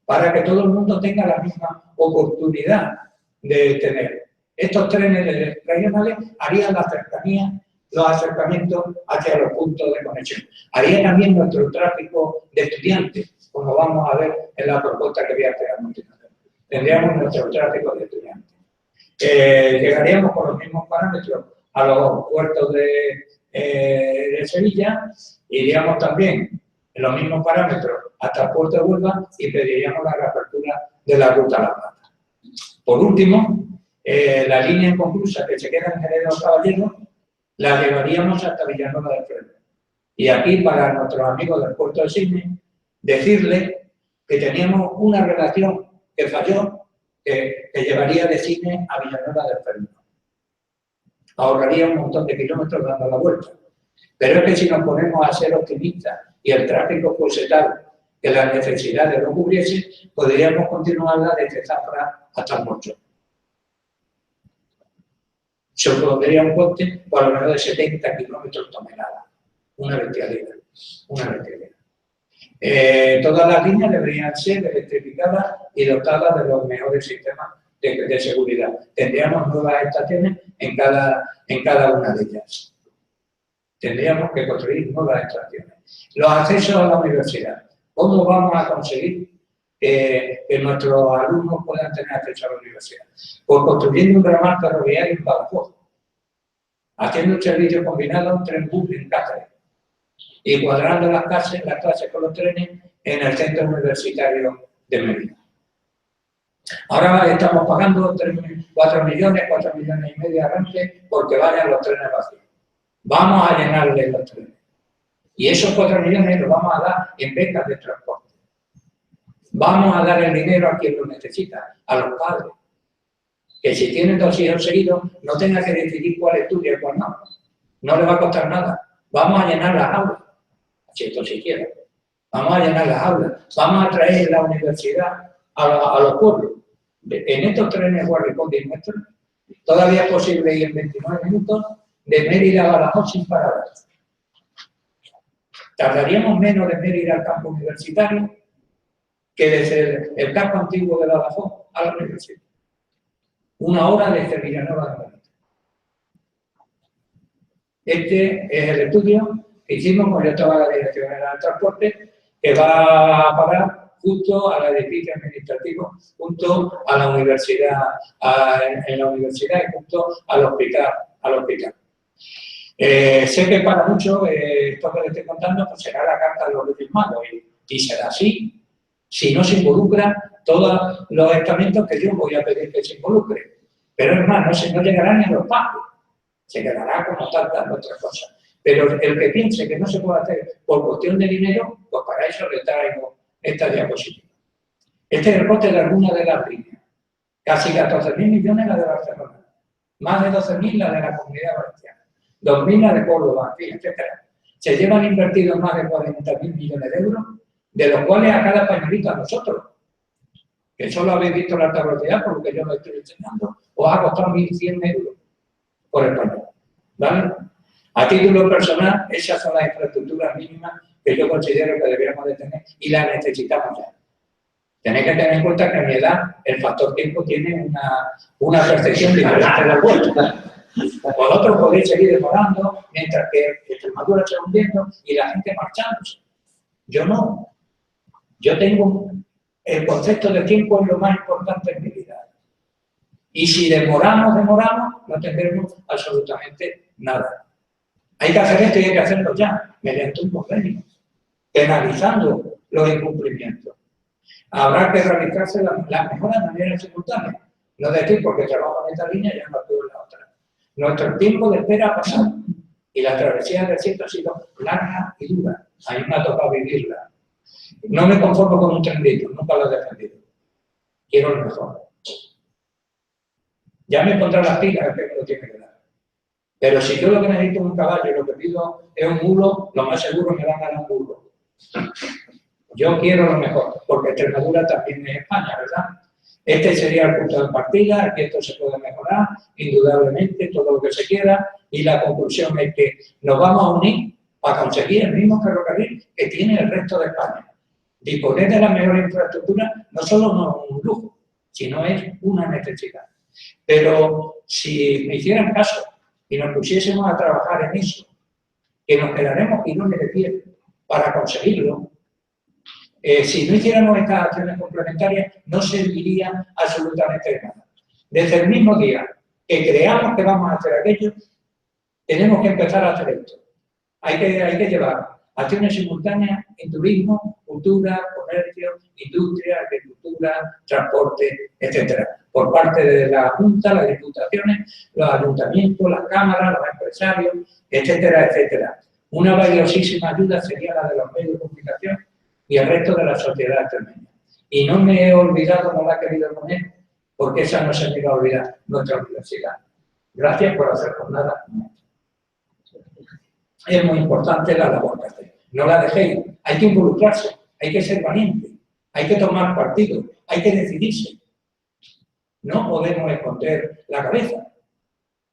Para que todo el mundo tenga la misma oportunidad de tener. Estos trenes regionales harían la cercanía, los acercamientos hacia los puntos de conexión. Haría también nuestro tráfico de estudiantes, como vamos a ver en la propuesta que voy a hacer a continuación. Tendríamos nuestro tráfico de estudiantes. Llegaríamos con los mismos parámetros a los puertos de Sevilla, iríamos también en los mismos parámetros hasta el puerto de Huelva y pediríamos la reapertura de la ruta a La Plata. Por último, la línea inconclusa que se queda en Jerez de los Caballeros la llevaríamos hasta Villanueva del Freno. Y aquí, para nuestros amigos del puerto de Sydney, decirles que teníamos una relación que falló, que llevaría de Sydney a Villanueva del Freno. Ahorraría un montón de kilómetros dando la vuelta. Pero es que si nos ponemos a ser optimistas y el tráfico fuese tal que las necesidades lo cubriese, podríamos continuarla desde Zafra hasta el Mocho. Se pondría un coste por lo menos de 70 kilómetros tonelada. Una bestialidad. Una bestialidad. Todas las líneas deberían ser electrificadas y dotadas de los mejores sistemas de seguridad. Tendríamos nuevas estaciones en cada una de ellas. Tendríamos que construir nuevas estaciones. Los accesos a la universidad. ¿Cómo vamos a conseguir que nuestros alumnos puedan tener acceso a la universidad? Pues construyendo un ramal ferroviario en Badajoz, haciendo un servicio combinado, un tren bus en Cáceres y cuadrando las clases con los trenes en el centro universitario de Mérida. Ahora estamos pagando 4 millones y medio de arranque porque vayan los trenes vacíos. Vamos a llenarles los trenes. Y esos 4 millones los vamos a dar en becas de transporte. Vamos a dar el dinero a quien lo necesita, a los padres. Que si tienen 2 hijos seguidos, no tengan que decidir cuál estudia y cuál no. No les va a costar nada. Vamos a llenar las aulas, si esto se quiere. Vamos a llenar las aulas. Vamos a traer la universidad a los pueblos. En estos trenes Guardiconde y nuestros, todavía es posible ir en 29 minutos de Mérida a Badajoz sin paradas. Tardaríamos menos de Mérida al campo universitario que desde el campo antiguo de Badajoz a la universidad. 1 hora desde Villanueva de Manito. Este es el estudio que hicimos cuando yo estaba en la Dirección General de Transporte, que va a parar junto al edificio administrativo, junto a la universidad, en la universidad y junto al hospital. Sé que para muchos esto que les estoy contando pues será la carta de los Reyes Magos y será así si no se involucran todos los estamentos que yo voy a pedir que se involucren. Pero es más, no llegarán ni a los pagos, se quedará como tantas otras cosas. Pero el que piense que no se puede hacer por cuestión de dinero, pues para eso le traigo esta diapositiva. Este es el coste de alguna de las líneas. Casi 14.000 millones la de Barcelona, más de 12.000 la de la Comunidad Valenciana, 2.000 la de Córdoba, etc. Se llevan invertidos más de 40.000 millones de euros, de los cuales a cada españolito, a nosotros, que solo habéis visto la alta velocidad por lo que yo lo estoy enseñando, os ha costado 1.100 euros por español. ¿Vale? A título personal, esas son las infraestructuras mínimas que yo considero que deberíamos de tener y las necesitamos ya. Tenéis que tener en cuenta que a mi edad el factor tiempo tiene una percepción diferente del vuestro. Vosotros podéis seguir demorando mientras que Extremadura se va hundiendo y la gente marchándose. Yo no. Yo tengo el concepto de tiempo es lo más importante en mi vida. Y si demoramos, no tendremos absolutamente nada. Hay que hacer esto y hay que hacerlo ya, mediante un convenio, penalizando los incumplimientos. Habrá que realizarse las mejores maneras simultáneas. No decir porque trabajo en esta línea ya no actúo en la otra. Nuestro tiempo de espera ha pasado y la travesía del desierto ha sido larga y dura. A mí me ha tocado vivirla. No me conformo con un trendito, nunca lo he defendido. Quiero lo mejor. Ya me pondrá las pilas que me lo tiene que dar. Pero si yo lo que necesito es un caballo y lo que pido es un mulo, lo más seguro me van a dar un mulo. Yo quiero lo mejor, porque Extremadura también es España, ¿verdad? Este sería el punto de partida, aquí esto se puede mejorar, indudablemente, todo lo que se quiera, y la conclusión es que nos vamos a unir para conseguir el mismo ferrocarril que tiene el resto de España. Disponer de la mejor infraestructura no solo no es un lujo, sino es una necesidad. Pero si me hicieran caso y nos pusiésemos a trabajar en eso, que nos quedaremos girones de pie para conseguirlo, si no hiciéramos estas acciones complementarias, no serviría absolutamente de nada. Desde el mismo día que creamos que vamos a hacer aquello, tenemos que empezar a hacer esto. Hay que llevar acciones simultáneas en turismo, cultura, comercio, industria, agricultura, transporte, etc. Por parte de la Junta, las diputaciones, los ayuntamientos, las cámaras, los empresarios, etcétera, etcétera. Una valiosísima ayuda sería la de los medios de comunicación y el resto de la sociedad extremeña. Y no me he olvidado, no la he querido poner, porque esa no se me va a olvidar, nuestra universidad. Gracias por hacer jornada. Es muy importante la labor que hacéis. No la dejéis. Hay que involucrarse, hay que ser valiente, hay que tomar partido, hay que decidirse. No podemos esconder la cabeza.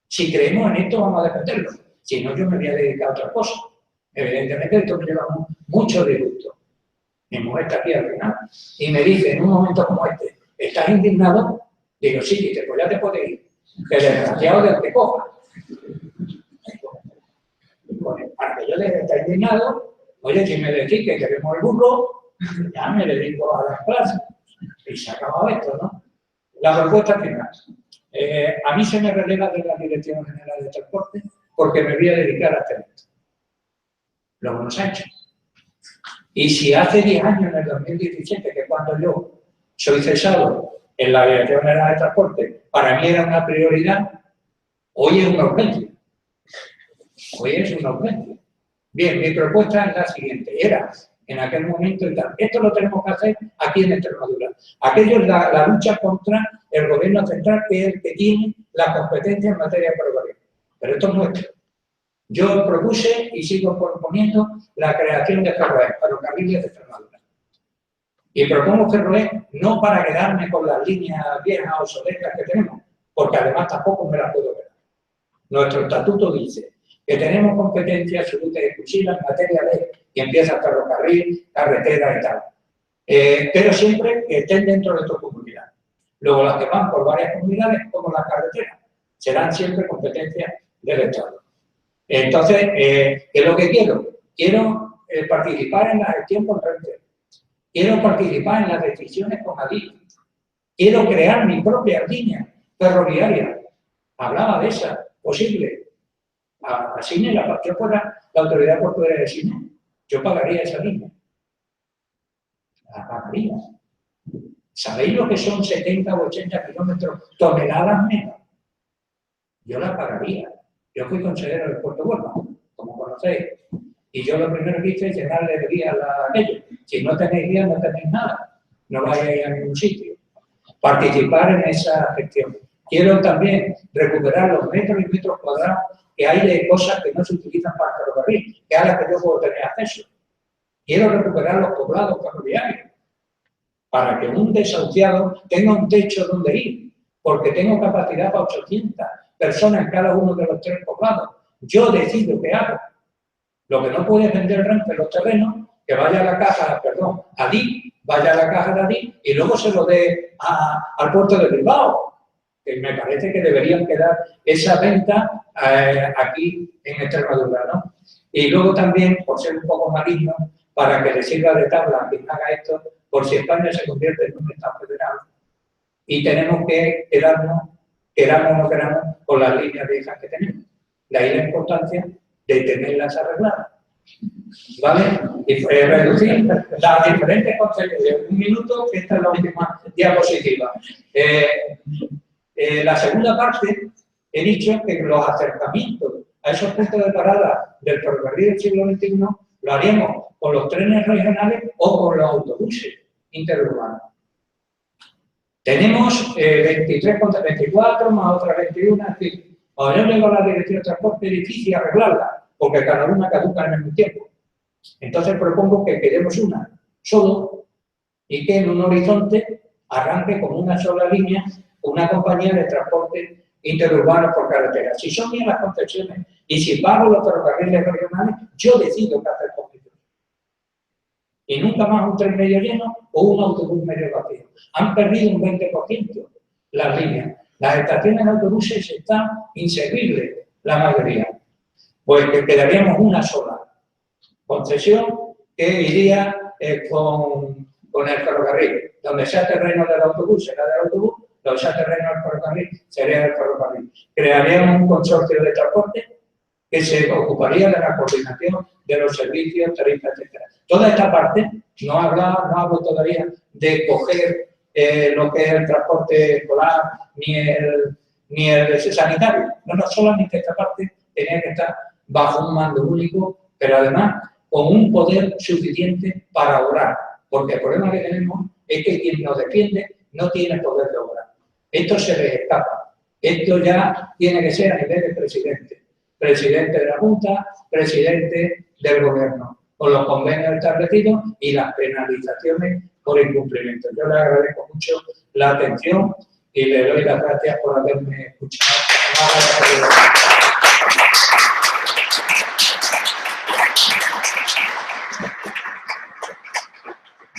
Si creemos en esto, vamos a defenderlo. Si no, yo me voy a dedicar a otra cosa. Evidentemente, esto me lleva mucho disgusto. Mi mujer está aquí al final y me dice, en un momento como este, ¿estás indignado? Digo, sí, dice, pues ya te puedes ir. Que desgraciado del que coja. Para que yo esté indignado, oye, si me decís que queremos el burro, ya me dedico a las clases. Y se ha acabado esto, ¿no? La propuesta final. A mí se me releva de la Dirección General de Transporte porque me voy a dedicar a hacer esto. Lo hemos hecho. Y si hace 10 años, en el 2017, que es cuando yo soy cesado en la Dirección General de Transporte, para mí era una prioridad, hoy es una urgencia. Hoy es una urgencia. Bien, mi propuesta es la siguiente. Era, en aquel momento y tal, esto lo tenemos que hacer aquí en Extremadura. Aquello es la lucha contra el gobierno central, que es el que tiene la competencia en materia de ferrocarril. Pero esto es nuestro. Yo propuse y sigo proponiendo la creación de ferrocarriles de Extremadura. Y propongo ferrocarriles no para quedarme con las líneas viejas o obsoletas que tenemos, porque además tampoco me las puedo quedar. Nuestro estatuto dice que tenemos competencia absoluta y exclusiva en materia de que empieza ferrocarril, carretera y tal. Pero siempre que estén dentro de tu comunidad. Luego las que van por varias comunidades, como las carreteras, serán siempre competencia del Estado. Entonces, ¿qué es lo que quiero? Quiero participar en la gestión con Renfe. Quiero participar en las decisiones con Adif. Quiero crear mi propia línea ferroviaria. Hablaba de esa, posible. A Cine, la parte fuera la autoridad portuaria de Cine. Yo pagaría esa línea. La pagaría. ¿Sabéis lo que son 70 o 80 kilómetros, toneladas menos? Yo la pagaría. Yo fui consejero del Puerto Huelva, como conocéis. Y yo lo primero que hice es llenarle de guías a aquello. Si no tenéis guías, no tenéis nada. No vais a ir a ningún sitio. Participar en esa gestión. Quiero también recuperar los metros y metros cuadrados que hay de cosas que no se utilizan para el ferrocarril, que a las que yo puedo tener acceso. Quiero recuperar los poblados ferroviarios para que un desahuciado tenga un techo donde ir, porque tengo capacidad para 800 personas en cada uno de los 3 poblados. yo decido qué hago. Lo que no puede es vender Renfe los terrenos, que vaya a la caja, perdón, a DIF, vaya a la caja de DIF y luego se lo dé al puerto de Bilbao. Que me parece que deberían quedar esa venta aquí en Extremadura, ¿no? Y luego también, por ser un poco maligno, para que le sirva de tabla a quien haga esto, por si España se convierte en un Estado federal y tenemos que quedarnos, queramos o no queramos, con las líneas viejas que tenemos. De ahí la importancia de tenerlas arregladas. ¿Vale? Y reducir las diferentes consecuencias. Un minuto, esta es la última diapositiva. La segunda parte, he dicho que los acercamientos a esos puntos de parada del ferrocarril del siglo XXI lo haríamos con los trenes regionales o con los autobuses interurbanos. Tenemos 23 contra 24, más otras 21, en fin. Ahora yo llego a la Dirección de Transporte es difícil arreglarla, porque cada una caduca en el mismo tiempo. Entonces propongo que queremos una solo y que en un horizonte arranque con una sola línea una compañía de transporte interurbano por carretera. Si son bien las concesiones y si pago los ferrocarriles regionales, yo decido qué hacer con ellos. Y nunca más un tren medio lleno o un autobús medio vacío. Han perdido un 20% las líneas. Las estaciones de autobuses están inservibles, la mayoría. Pues que quedaríamos una sola concesión que iría con el ferrocarril. Donde sea terreno del autobús, será del autobús. Donde sea terreno del ferrocarril, sería del ferrocarril. Crearíamos un consorcio de transporte que se ocuparía de la coordinación de los servicios, tarifas, etc. Toda esta parte, no hablo todavía de coger lo que es el transporte escolar ni el sanitario. No, solamente esta parte tenía que estar bajo un mando único, pero además con un poder suficiente para obrar. Porque el problema que tenemos es que quien nos defiende no tiene poder de obrar. Esto se les escapa. Esto ya tiene que ser a nivel de presidente. Presidente de la Junta, presidente del Gobierno, con los convenios establecidos y las penalizaciones por incumplimiento. Yo le agradezco mucho la atención y le doy las gracias por haberme escuchado.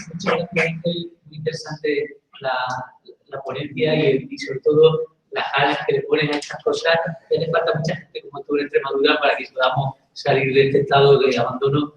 Muchas gracias, muy interesante la ponencia y sobre todo las alas que le ponen a estas cosas. Le falta mucha gente como tú en Extremadura para que podamos salir de este estado de abandono